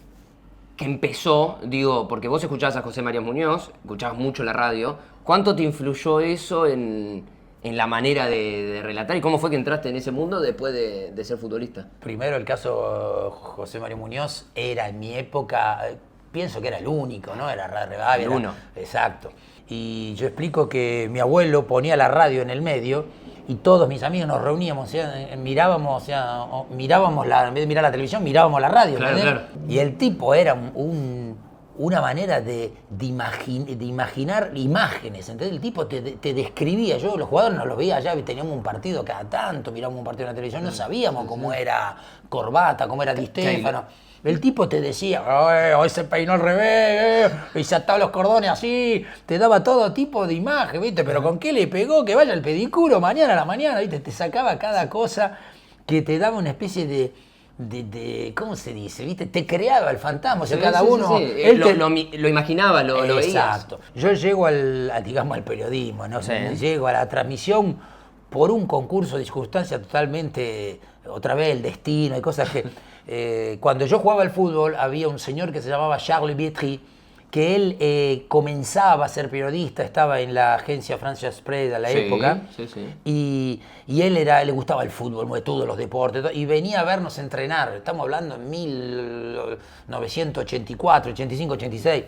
empezó? Digo, porque vos escuchabas a José María Muñoz, escuchabas mucho la radio. ¿Cuánto te influyó eso en la manera de relatar? ¿Y cómo fue que entraste en ese mundo después de ser futbolista? Primero el caso José María Muñoz era en mi época, pienso que era el único, ¿no? Era Radio Rivadavia. El uno. Exacto. Y yo explico que mi abuelo ponía la radio en el medio y todos mis amigos nos reuníamos, mirábamos, en vez de mirar la televisión, mirábamos la radio. Claro, claro. Y el tipo era una manera de imaginar imágenes, ¿entendés? El tipo te describía, yo los jugadores no los veía allá, teníamos un partido cada tanto, mirábamos un partido en la televisión, no sabíamos cómo era Corbata, cómo era Di Stéfano. El tipo te decía, hoy se peinó al revés, y se ataba los cordones así, te daba todo tipo de imagen, ¿viste? Pero ¿con qué le pegó? Que vaya al pedicuro mañana a la mañana, ¿viste? Te sacaba cada cosa que te daba una especie de ¿cómo se dice? ¿Viste? Te creaba el fantasma, o sea, cada uno... Sí. Él lo imaginaba, lo veías. Exacto. Yo llego digamos, al periodismo, ¿no? Sí. Llego a la transmisión por un concurso de circunstancias totalmente, otra vez el destino y cosas que... cuando yo jugaba al fútbol había un señor que se llamaba Charles Bietri, que él comenzaba a ser periodista, estaba en la agencia France Press a la época, y él le gustaba el fútbol, todos los deportes, y venía a vernos entrenar, estamos hablando en 1984, 85, 86.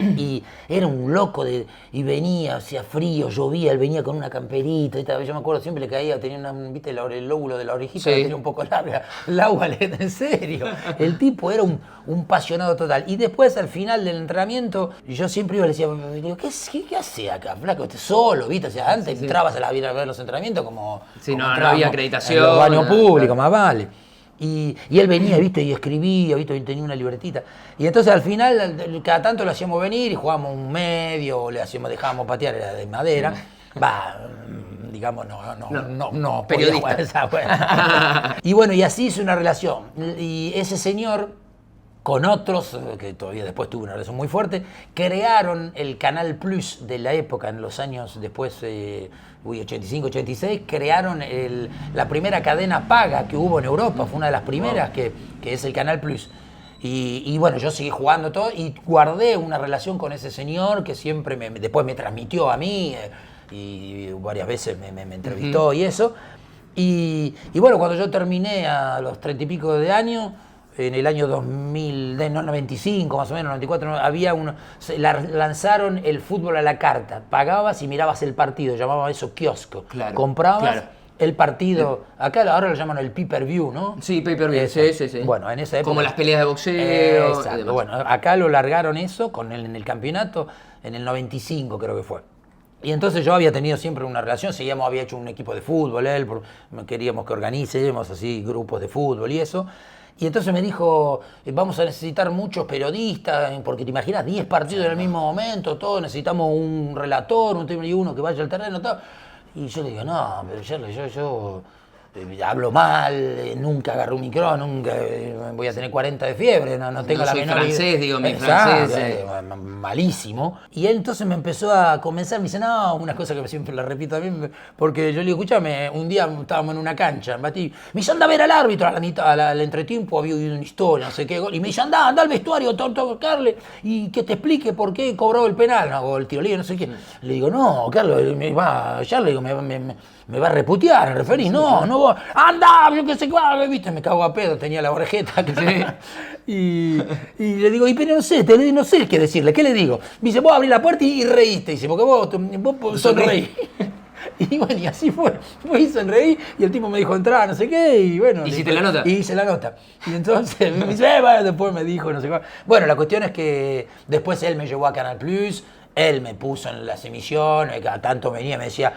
Y era un loco y venía, hacía frío, llovía, él venía con una camperita, yo me acuerdo siempre le caía, tenía ¿viste? El lóbulo de la orejita, la tenía un poco larga, el agua, en serio, el tipo era un apasionado total. Y después al final del entrenamiento, yo siempre iba y le decía, digo, ¿qué hace acá, flaco? Solo, ¿viste? O sea, antes entrabas a ver los entrenamientos como no había acreditación. En los baños públicos, más vale. Y él venía, ¿viste? Y escribía, ¿viste? Y tenía una libretita. Y entonces al final, cada tanto lo hacíamos venir y jugábamos un medio, dejábamos patear, era de madera. Digamos, no. Periodista. Y bueno, y así hice una relación. Y ese señor, con otros, que todavía después tuvo una relación muy fuerte, crearon el Canal Plus de la época, en los años después, 85, 86, crearon la primera cadena paga que hubo en Europa, fue una de las primeras, que es el Canal Plus. Y bueno, yo seguí jugando todo y guardé una relación con ese señor que siempre después me transmitió a mí y varias veces me entrevistó y eso. Y bueno, cuando yo terminé a los 30 y pico de años, en el año 95 más o menos, 94, lanzaron el fútbol a la carta. Pagabas y mirabas el partido, llamaban eso kiosco. Claro, comprabas el partido, acá ahora lo llaman el pay-per-view, ¿no? Sí, pay-per-view, sí. Bueno, en esa época... Como las peleas de boxeo. Exacto. Bueno, acá lo largaron eso en el campeonato en el 95 creo que fue. Y entonces yo había tenido siempre una relación, había hecho un equipo de fútbol, queríamos que organicemos así grupos de fútbol y eso. Y entonces me dijo, vamos a necesitar muchos periodistas, porque te imaginas, 10 partidos en el mismo momento, todos necesitamos un relator, un técnico y uno que vaya al terreno, todo. Y yo le digo, no, pero yo hablo mal, nunca agarro un micrófono, nunca voy a tener 40 de fiebre, no tengo No la soy menor francés, idea. digo, mi Exacto, francés, malísimo. Y él entonces me empezó a convencer, me dice, no, una cosa que siempre la repito también, porque yo le digo, escúchame, un día estábamos en una cancha, me dice, anda a ver al árbitro, al entretiempo había una historia, no sé qué, y me dice, anda al vestuario, tocarle, y que te explique por qué cobró el penal, o el tiro libre, no sé qué. Le digo, no, Carlos, ya le digo, me va a reputear el referí, no, anda, yo qué sé cuál, viste, me cago a pedo, tenía la orejeta. Y le digo, pero no sé qué decirle, ¿qué le digo? Me dice, vos abrí la puerta y reíste, dice, porque vos sonreí. Y bueno, y así fue y sonreí, y el tipo me dijo, entrá, no sé qué, y bueno. ¿Hiciste la nota? Y hice la nota. Y entonces me dice, bueno, después me dijo, no sé cuál. Bueno, la cuestión es que después él me llevó a Canal Plus. Él me puso en las emisiones, cada tanto venía y me decía,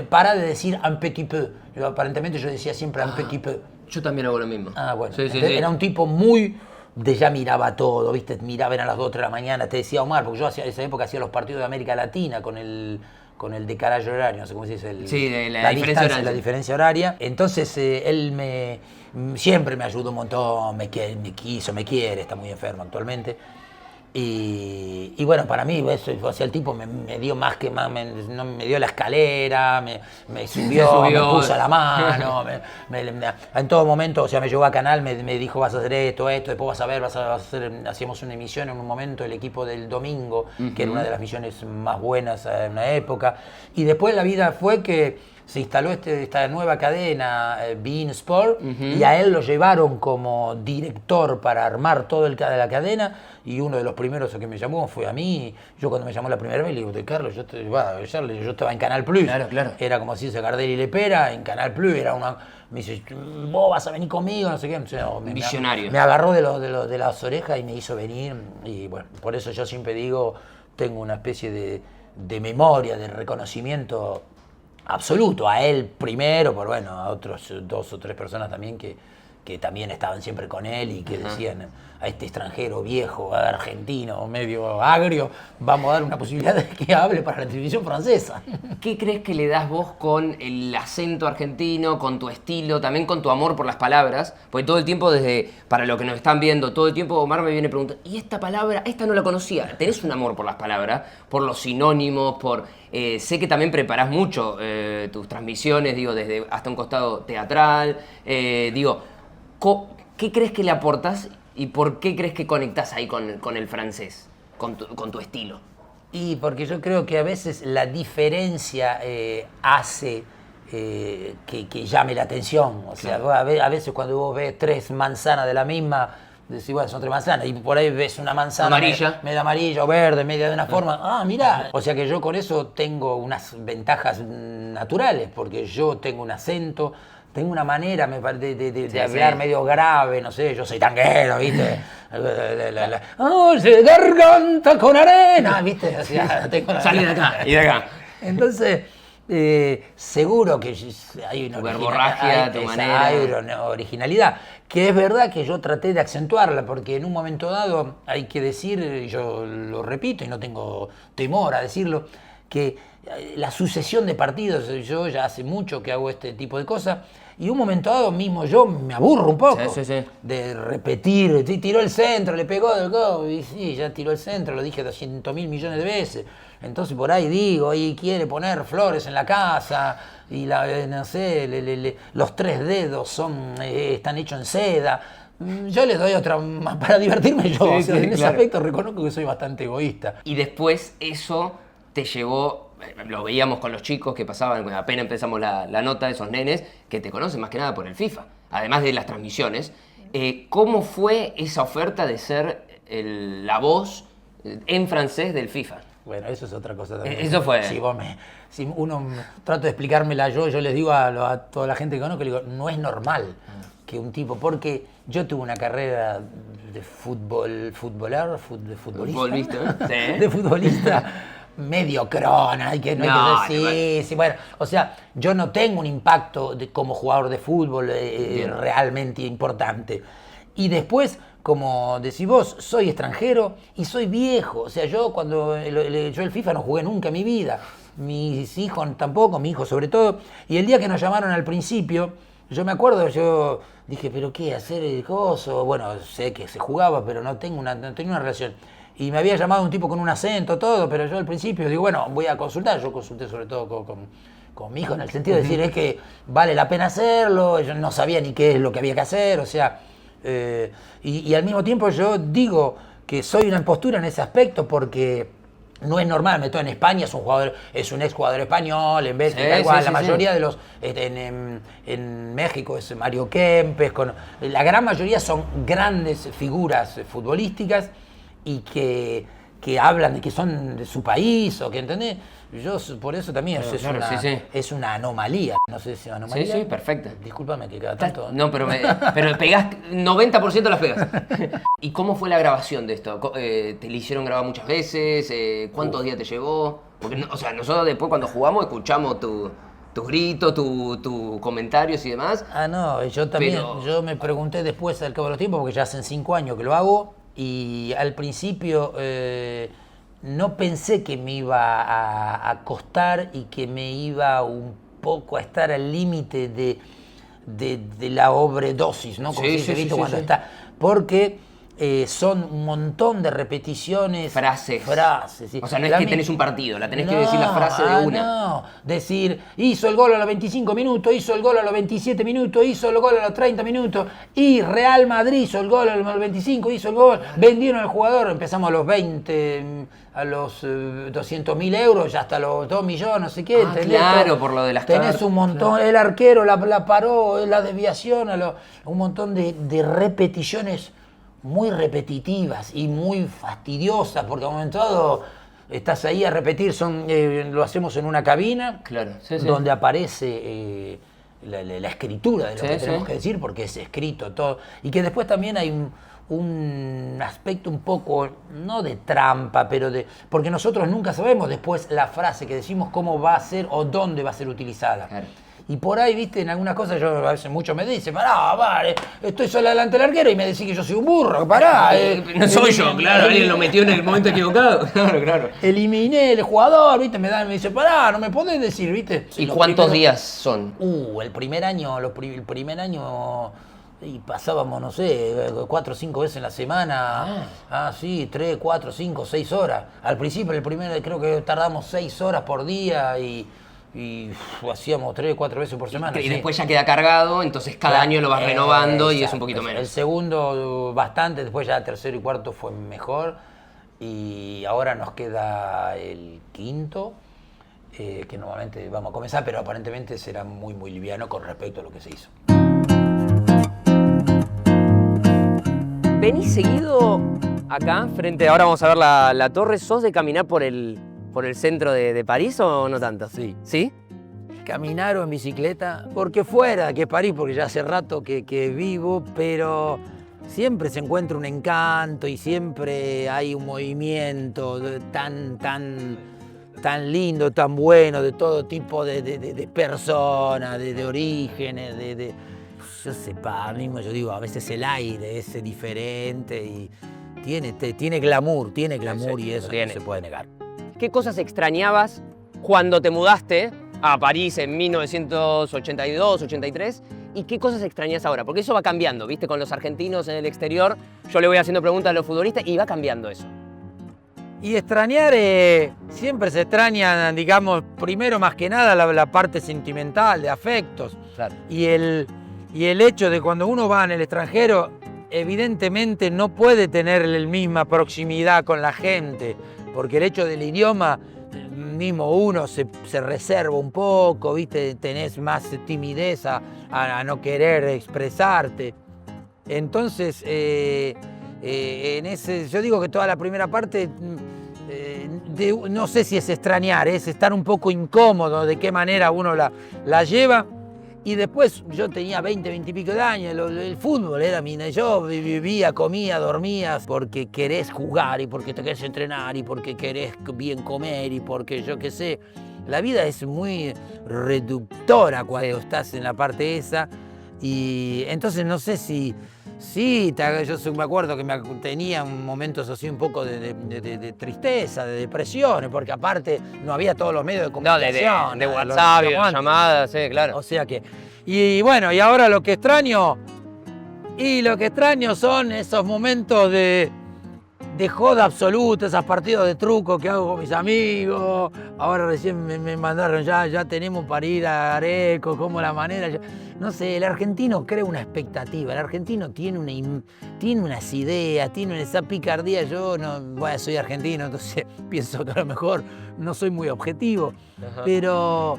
para de decir un petit peu. Aparentemente yo decía siempre un petit peu. Yo también hago lo mismo. Bueno. Sí. Era un tipo muy... ya miraba todo, ¿viste? Miraba, eran las 2 o 3 de la mañana, te decía Omar, porque yo en esa época hacía los partidos de América Latina con el decalaje horario, no sé cómo se dice. Sí, la diferencia horaria. La diferencia horaria. Entonces él siempre me ayudó un montón, me quiere, está muy enfermo actualmente. Y bueno, para mí, eso, o sea, el tipo me dio más que más, me dio la escalera, me subió, me puso la mano, en todo momento, o sea, me llevó a Canal, me dijo, vas a hacer esto, después vas a ver, hacíamos una emisión en un momento, el equipo del domingo, que era una de las misiones más buenas en una época, y después la vida fue que se instaló esta nueva cadena, beIN Sport, y a él lo llevaron como director para armar todo la cadena, y uno de los primeros que me llamó fue a mí. Yo cuando me llamó la primera vez le digo, Carlos, yo estaba en Canal Plus. Claro. Era como si dice Gardel y Lepera, en Canal Plus me dice, vos vas a venir conmigo, no sé qué. Visionario. Me agarró de las orejas y me hizo venir, y bueno, por eso yo siempre digo, tengo una especie de memoria, de reconocimiento absoluto, a él primero, pero bueno, a otros 2 o 3 personas también que también estaban siempre con él y que decían, a este extranjero viejo, argentino, medio agrio, vamos a dar una posibilidad de que hable para la televisión francesa. ¿Qué crees que le das vos con el acento argentino, con tu estilo, también con tu amor por las palabras? Porque todo el tiempo, para lo que nos están viendo, todo el tiempo Omar me viene preguntando, ¿y esta palabra? Esta no la conocía. Tenés un amor por las palabras, por los sinónimos, sé que también preparás mucho tus transmisiones, desde hasta un costado teatral, ¿qué crees que le aportás y por qué crees que conectás ahí con el francés, con tu estilo? Y porque yo creo que a veces la diferencia hace que llame la atención. O sea, a veces cuando vos ves 3 manzanas de la misma, decís, bueno, son 3 manzanas, y por ahí ves una manzana amarilla, media amarilla o verde, media de una forma, mirá. O sea que yo con eso tengo unas ventajas naturales, porque yo tengo un acento, tengo una manera de hablar medio grave, no sé, yo soy tanguero, ¿viste? Garganta con arena, ¿viste? O sea, salí de acá y de acá. Entonces, seguro que hay una verborragia, tu manera. Hay una originalidad, que es verdad que yo traté de acentuarla, porque en un momento dado hay que decir, y yo lo repito y no tengo temor a decirlo, que la sucesión de partidos, yo ya hace mucho que hago este tipo de cosas, y un momento dado mismo yo me aburro un poco de repetir, tiró el centro, le pegó, y sí, ya tiró el centro, lo dije 200.000 millones de veces. Entonces por ahí digo, y quiere poner flores en la casa, y no sé, los 3 dedos están hechos en seda. Yo les doy otra más para divertirme yo. En ese aspecto reconozco que soy bastante egoísta. Y después eso te llevó, lo veíamos con los chicos que pasaban, apenas empezamos la nota, esos nenes que te conocen más que nada por el FIFA, además de las transmisiones. ¿Cómo fue esa oferta de ser la voz en francés del FIFA? Bueno, eso es otra cosa también. Eso fue. Si uno trato de explicármela yo les digo a toda la gente que conozco, le digo, no es normal que un tipo, porque yo tuve una carrera de futbolista, de futbolista mediocrona, bueno, o sea, yo no tengo un impacto como jugador de fútbol realmente importante. Y después, como decís vos, soy extranjero y soy viejo. O sea, yo el FIFA no jugué nunca en mi vida. mis hijos tampoco, mi hijo sobre todo. Y el día que nos llamaron al principio, yo me acuerdo, yo dije, ¿pero qué? ¿Hacer el coso? Bueno, sé que se jugaba, pero no tenía una relación. Y me había llamado un tipo con un acento, todo, pero yo al principio digo, bueno, voy a consultar. Yo consulté sobre todo con mi hijo, en el sentido de decir, es que vale la pena hacerlo, yo no sabía ni qué es lo que había que hacer, o sea, y al mismo tiempo yo digo que soy una impostura en ese aspecto porque no es normal. En España es un ex jugador español, en Bélgica igual, la mayoría de los, en México es Mario Kempes, la gran mayoría son grandes figuras futbolísticas y que hablan de que son de su país o que, ¿entendés? Yo por eso también es una anomalía. No sé si es una anomalía. Sí, perfecto. Discúlpame que cada tanto... No, pero pegás, 90% las pegas. ¿Y cómo fue la grabación de esto? ¿Te le hicieron grabar muchas veces? ¿Cuántos días te llevó? Porque, nosotros después cuando jugamos escuchamos tus gritos, tus comentarios y demás. No, yo también. Yo me pregunté después al cabo de los tiempos, porque ya hacen 5 años que lo hago, y al principio no pensé que me iba a costar y que me iba un poco a estar al límite de la sobredosis, ¿no? Como cuando está. Porque son un montón de repeticiones. Frases. Sí. O sea, no es que tenés un partido, la tenés que decir la frase de una. No, decir, hizo el gol a los 25 minutos, hizo el gol a los 27 minutos, hizo el gol a los 30 minutos, y Real Madrid hizo el gol a los 25, hizo el gol, vendieron al jugador, empezamos a los 20, a los 200.000 euros, ya hasta los 2 millones, no sé qué. Claro, por lo de las cartas. Tenés un montón, claro. El arquero la paró, la desviación, un montón de repeticiones muy repetitivas y muy fastidiosas, porque a un momento dado estás ahí a repetir, lo hacemos en una cabina, claro, donde aparece la escritura de lo que tenemos que decir, porque es escrito todo, y que después también hay un aspecto un poco, no de trampa, pero porque nosotros nunca sabemos después la frase que decimos cómo va a ser o dónde va a ser utilizada. Claro. Y por ahí, viste, en algunas cosas yo a veces muchos me dicen, pará, vale, estoy solo delante del arquero y me decís que yo soy un burro, pará. No soy yo, claro, alguien lo metió en el momento equivocado. Claro. Eliminé el jugador, viste, me dice, pará, no me podés decir, viste. ¿Y cuántos días son? El primer año, y pasábamos, no sé, 4 o 5 veces en la semana. Sí, 3, 4, 5, 6 horas. Al principio, creo que tardamos 6 horas por día y hacíamos 3 o 4 veces por semana. Y después ya queda cargado, entonces cada año lo vas renovando y es un poquito menos. El segundo bastante, después ya el tercero y cuarto fue mejor. Y ahora nos queda el quinto, que normalmente vamos a comenzar, pero aparentemente será muy, muy liviano con respecto a lo que se hizo. ¿Venís seguido acá, frente, ahora vamos a ver la torre? ¿Sos de caminar por el centro de París o no tanto? Sí. ¿Sí? Caminar o en bicicleta, porque fuera que París, porque ya hace rato que vivo, pero siempre se encuentra un encanto y siempre hay un movimiento tan lindo, tan bueno, de todo tipo de personas, de orígenes, yo sé, mismo yo digo, a veces el aire es diferente y tiene glamour y eso no se puede negar. ¿Qué cosas extrañabas cuando te mudaste a París en 1982, 83? ¿Y qué cosas extrañas ahora? Porque eso va cambiando, ¿viste? Con los argentinos en el exterior, yo le voy haciendo preguntas a los futbolistas y va cambiando eso. Y extrañar, siempre se extraña, digamos, primero más que nada la parte sentimental, de afectos. Claro. Y el hecho de cuando uno va en el extranjero, evidentemente no puede tener la misma proximidad con la gente, porque el hecho del idioma, mismo uno se reserva un poco, ¿viste? Tenés más timidez a no querer expresarte. Entonces, yo digo que toda la primera parte, no sé si es extrañar, es estar un poco incómodo de qué manera uno la lleva. Y después yo tenía 20 y pico de años, el fútbol era yo vivía, comía, dormía, porque querés jugar y porque te querés entrenar y porque querés bien comer y porque yo qué sé. La vida es muy reductora cuando estás en la parte esa Y entonces no sé si... Sí, me acuerdo que tenía momentos así un poco de tristeza, de depresión, porque aparte no había todos los medios de comunicación. De WhatsApp, llamadas, sí, claro. O sea que... Y bueno, y ahora lo que extraño son esos momentos de joda absoluta, esos partidos de truco que hago con mis amigos. Ahora recién me mandaron ya tenemos para ir a Areco, como la manera. No sé, el argentino crea una expectativa, el argentino tiene unas ideas, tiene esa picardía. Yo soy argentino, entonces pienso que a lo mejor no soy muy objetivo. Ajá. Pero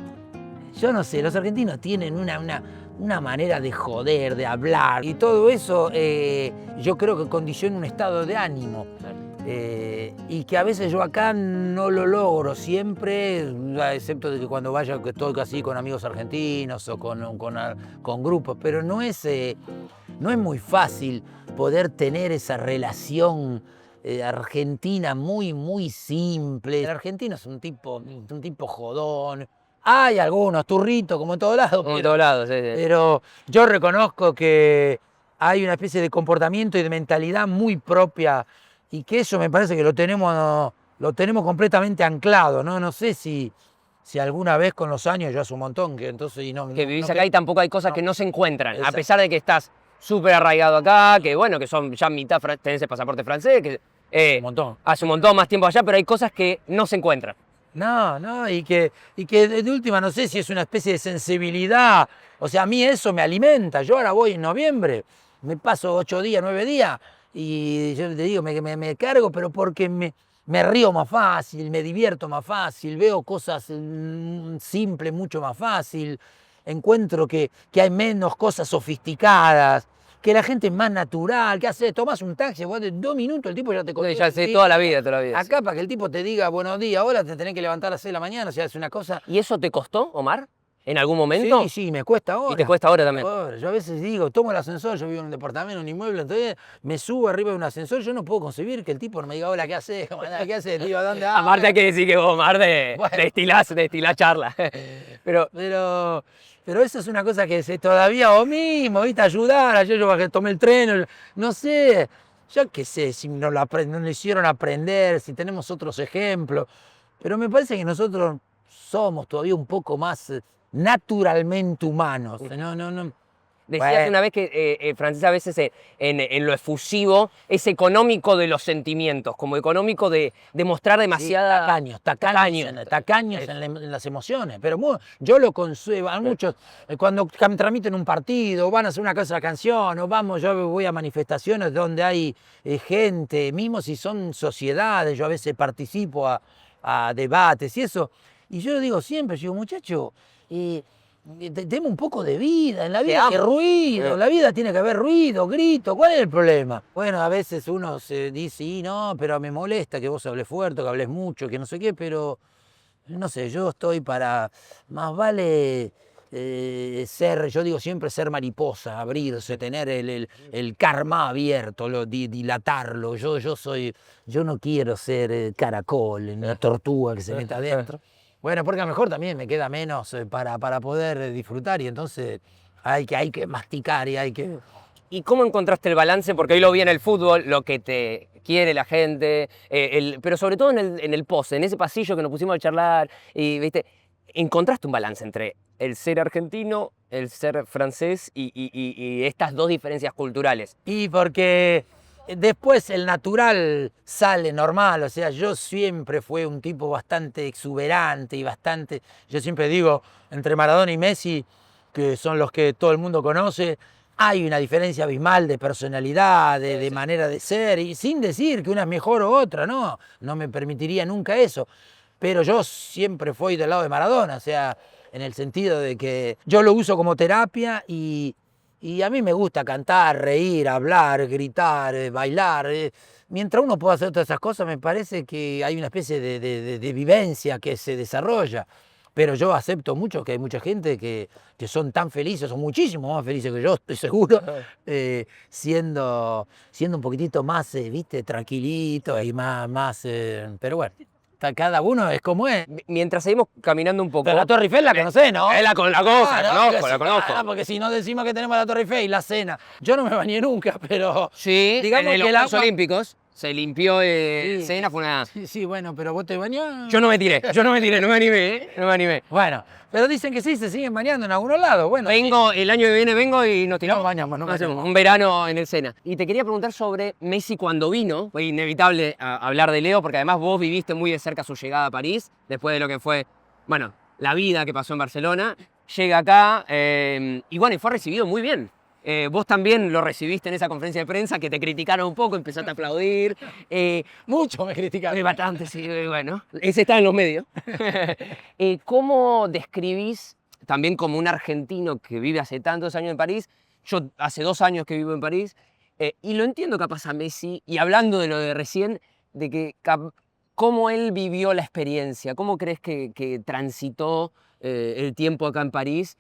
yo no sé, los argentinos tienen una manera de joder, de hablar, y todo eso yo creo que condiciona un estado de ánimo. Y que a veces yo acá no lo logro siempre, excepto de que cuando vaya que estoy así con amigos argentinos o con grupos, pero no es muy fácil poder tener esa relación argentina muy simple. El argentino es un tipo jodón. Hay algunos turritos, como en todos lados. Como en todos lados, sí. Pero yo reconozco que hay una especie de comportamiento y de mentalidad muy propia, y que eso me parece que lo tenemos completamente anclado, ¿no? No sé si alguna vez con los años, yo hace un montón, que vivís acá y tampoco hay cosas que no se encuentran, exacto. A pesar de que estás súper arraigado acá, que bueno, que son ya mitad, tenés el pasaporte francés, que un montón. Hace un montón más tiempo allá, pero hay cosas que no se encuentran. No, y que de última no sé si es una especie de sensibilidad, o sea, a mí eso me alimenta. Yo ahora voy en noviembre, me paso 8 días, 9 días, y yo te digo, me cargo, pero porque me río más fácil, me divierto más fácil, veo cosas simples mucho más fácil, encuentro que hay menos cosas sofisticadas, que la gente es más natural, que hace, tomás un taxi, vos de 2 minutos el tipo ya te conoce. Ya sé, toda la vida. Acá, sí. Para que el tipo te diga buenos días, ahora te tenés que levantar a las 6 de la mañana, o sea, es una cosa... ¿Y eso te costó, Omar? ¿En algún momento? Sí, me cuesta ahora. ¿Y te cuesta ahora también? Yo a veces digo, tomo el ascensor, yo vivo en un departamento, en un inmueble, entonces me subo arriba de un ascensor, yo no puedo concebir que el tipo no me diga, hola, ¿qué haces? ¿Qué haces, tío? ¿A dónde vas? Aparte hay que decir que vos, Omar, destilás charla. Pero eso es una cosa que todavía vos mismo, ¿viste? Ayudar. Ayer yo tomé el tren, no sé, yo qué sé, si no lo hicieron aprender, si tenemos otros ejemplos. Pero me parece que nosotros somos todavía un poco más naturalmente humanos. No. Decías una vez que Francés a veces en lo efusivo es económico de los sentimientos, como económico de mostrar demasiada... Tacaños en las emociones. Pero yo lo consuelo a muchos, cuando transmiten un partido, van a hacer una cosa de canción, o yo voy a manifestaciones donde hay gente, mismo si son sociedades, yo a veces participo a debates y eso, y yo digo siempre, muchacho, tenemos un poco de vida, en la vida hay ruido, en la vida tiene que haber ruido, grito, ¿cuál es el problema? Bueno, a veces uno se dice, no, pero me molesta que vos hables fuerte, que hables mucho, que no sé qué, pero no sé, yo estoy para, más vale yo digo siempre ser mariposa, abrirse, tener el karma abierto, dilatarlo, yo no quiero ser caracol, una tortuga que se meta adentro. Bueno, porque a lo mejor también me queda menos para poder disfrutar, y entonces hay que masticar y hay que... ¿Y cómo encontraste el balance? Porque hoy lo vi en el fútbol, lo que te quiere la gente, pero sobre todo en el post, en ese pasillo que nos pusimos a charlar, y ¿viste? ¿Encontraste un balance entre el ser argentino, el ser francés y estas dos diferencias culturales? Y porque... Después el natural sale normal, o sea, yo siempre fui un tipo bastante exuberante y yo siempre digo, entre Maradona y Messi, que son los que todo el mundo conoce, hay una diferencia abismal de personalidad, de manera de ser, y sin decir que una es mejor o otra, no me permitiría nunca eso, pero yo siempre fui del lado de Maradona, o sea, en el sentido de que yo lo uso como terapia y a mí me gusta cantar, reír, hablar, gritar, bailar. Mientras uno pueda hacer todas esas cosas, me parece que hay una especie de vivencia que se desarrolla. Pero yo acepto mucho que hay mucha gente que son tan felices, son muchísimo más felices que yo, estoy seguro, siendo un poquitito más, tranquilito y más, pero bueno. cada uno es como es. Mientras seguimos caminando un poco... Pero la Torre Eiffel la conocés, ¿no? La conozco, la conozco. Porque si no decimos que tenemos la Torre Eiffel y la Cena. Yo no me bañé nunca, pero... Sí, digamos en que los el Juegos agua... Olímpicos se limpió Sí. Cena, fue una... Sí, bueno, pero vos te bañás... Yo no me tiré, no me animé. Bueno, pero dicen que sí, se siguen bañando en algunos lados. Bueno, Vengo, el año que viene vengo y nos tiramos. Nos bañamos, nos Hacemos bañamos. un verano en el Sena. Y te quería preguntar sobre Messi cuando vino. Fue inevitable hablar de Leo, porque además vos viviste muy de cerca su llegada a París, después de lo que fue, bueno, la vida que pasó en Barcelona. Llega acá y bueno, y fue recibido muy bien. Vos también lo recibiste en esa conferencia de prensa que te criticaron un poco, empezaste a aplaudir. mucho me criticaron. Bastante, sí, bueno. Ese está en los medios. ¿Cómo describís, también como un argentino que vive hace tantos años en París, yo hace 2 años que vivo en París, y lo entiendo capaz a Messi, y hablando de lo de recién, de que cómo él vivió la experiencia, cómo crees que transitó el tiempo acá en París,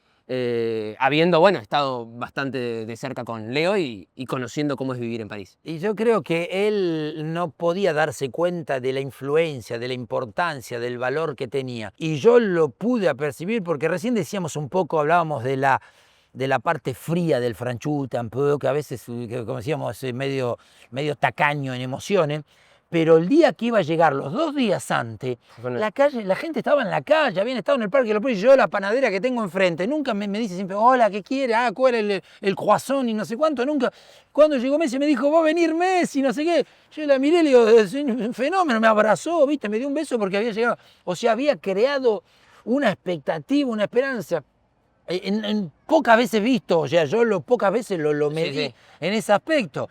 habiendo, bueno, estado bastante de cerca con Leo y conociendo cómo es vivir en París? Y yo creo que él no podía darse cuenta de la influencia, de la importancia, del valor que tenía. Y yo lo pude apercibir porque recién decíamos un poco, hablábamos de la parte fría del franchute, un poco, que a veces, como decíamos, medio tacaño en emociones. Pero el día que iba a llegar, los 2 días antes, la gente estaba en la calle, habían estado en el Parque de los Príncipes. Yo, la panadera que tengo enfrente, nunca me dice siempre, hola, ¿qué quiere? ¿Cuál es el croissant? Y no sé cuánto, nunca. Cuando llegó Messi me dijo, va a venir Messi, no sé qué. Yo la miré y le digo, es un fenómeno, me abrazó, ¿viste? Me dio un beso porque había llegado. O sea, había creado una expectativa, una esperanza. En pocas veces visto, o sea, yo pocas veces lo medí en ese aspecto.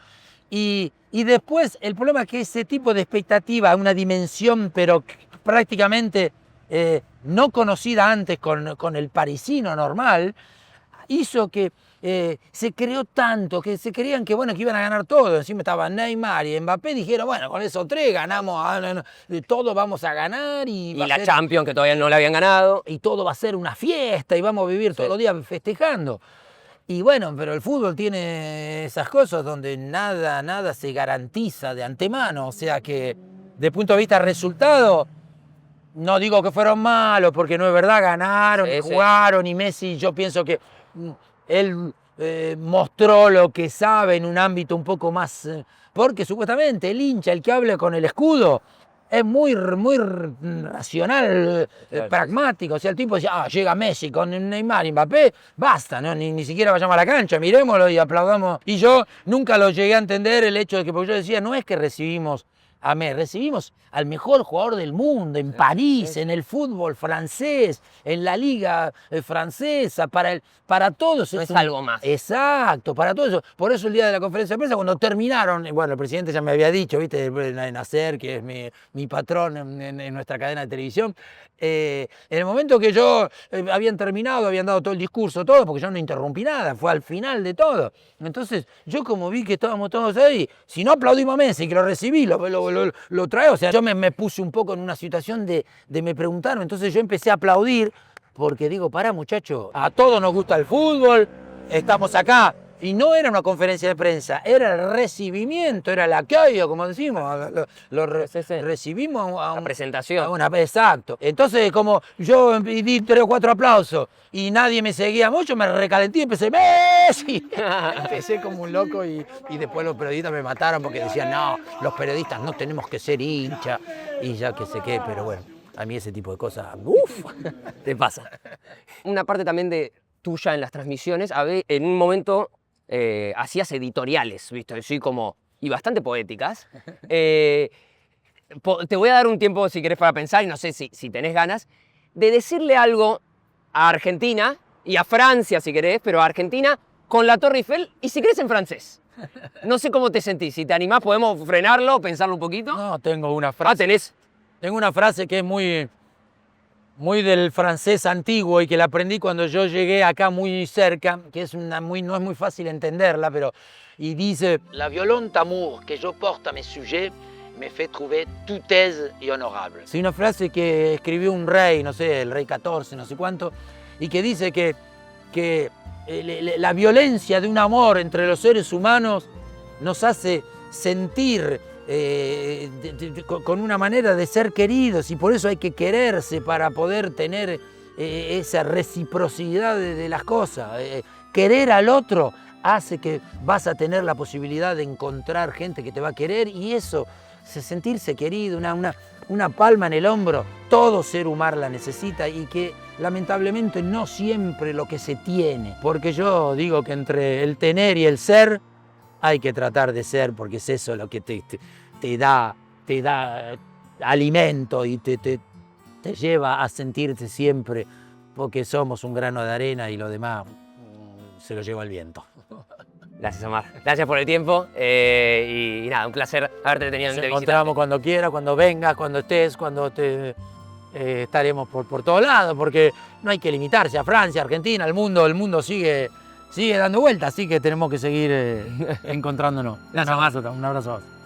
Y después, el problema es que ese tipo de expectativa, una dimensión, pero prácticamente no conocida antes con el parisino normal, hizo que se creó tanto, que se creían que, bueno, que iban a ganar todo. Encima estaban Neymar y Mbappé, dijeron, bueno, con esos 3 ganamos, todo vamos a ganar. Y la Champions, que todavía no la habían ganado. Y todo va a ser una fiesta y vamos a vivir todos los días festejando. Y bueno, pero el fútbol tiene esas cosas donde nada se garantiza de antemano. O sea que, de punto de vista resultado, no digo que fueron malos, porque no es verdad, ganaron, jugaron, y Messi, yo pienso que él mostró lo que sabe en un ámbito un poco más... porque supuestamente el hincha, el que habla con el escudo, es muy racional, pragmático. O sea, el tipo decía, llega Messi con Neymar y Mbappé, basta, ¿no? Ni siquiera vayamos a la cancha, miremoslo y aplaudamos. Y yo nunca lo llegué a entender el hecho de que, porque yo decía, no es que recibimos a Messi, recibimos al mejor jugador del mundo, en París, en el fútbol francés, en la liga francesa, para todos. No es algo más. Exacto, para todo eso. Por eso el día de la conferencia de prensa, cuando terminaron, bueno, el presidente ya me había dicho, ¿viste? Nasser, que es mi patrón en nuestra cadena de televisión, en el momento que yo habían terminado, habían dado todo el discurso, todo, porque yo no interrumpí nada, fue al final de todo. Entonces, yo como vi que estábamos todos ahí, si no aplaudimos a Messi, que lo recibí, lo trae, o sea, yo me puse un poco en una situación de me preguntaron, entonces yo empecé a aplaudir, porque digo, pará muchacho, a todos nos gusta el fútbol, estamos acá. Y no era una conferencia de prensa, era el recibimiento, era la calle, como decimos. Recibimos a una presentación. Exacto. Entonces, como yo di 3 o 4 aplausos y nadie me seguía mucho, me recalenté y empecé, ¡Messi! Empecé como un loco y después los periodistas me mataron porque decían, no, los periodistas no tenemos que ser hincha y ya que sé qué, pero bueno, a mí ese tipo de cosas, ¡uf! Te pasa. Una parte también tuya en las transmisiones, en un momento... hacías editoriales, ¿viste? Así como, y bastante poéticas. Te voy a dar un tiempo, si querés, para pensar, y no sé si tenés ganas, de decirle algo a Argentina, y a Francia, si querés, pero a Argentina, con la Torre Eiffel, y si querés en francés. No sé cómo te sentís, si te animás, podemos frenarlo, pensarlo un poquito. No, tengo una frase. Tenés. Tengo una frase que es muy del francés antiguo y que la aprendí cuando yo llegué acá muy cerca, que no es muy fácil entenderla, pero y dice: La violente amour que je porte à mes sujets me fait trouver tout aise et honorable. Es una frase que escribió un rey, no sé, el rey XIV, no sé cuánto, y que dice que la violencia de un amor entre los seres humanos nos hace sentir con una manera de ser queridos, y por eso hay que quererse para poder tener esa reciprocidad de las cosas. Querer al otro hace que vas a tener la posibilidad de encontrar gente que te va a querer, y eso, sentirse querido, una palma en el hombro, todo ser humano la necesita, y que lamentablemente no siempre lo que se tiene, porque yo digo que entre el tener y el ser hay que tratar de ser, porque es eso lo que te da alimento y te lleva a sentirte siempre, porque somos un grano de arena y lo demás se lo lleva el viento. Gracias, Omar. Gracias por el tiempo y nada, un placer haberte tenido Nos de encontramos cuando quieras, cuando vengas, cuando estés, cuando estaremos por todos lados, porque no hay que limitarse a Francia, Argentina, el mundo sigue dando vueltas, así que tenemos que seguir encontrándonos. Un abrazo a vos.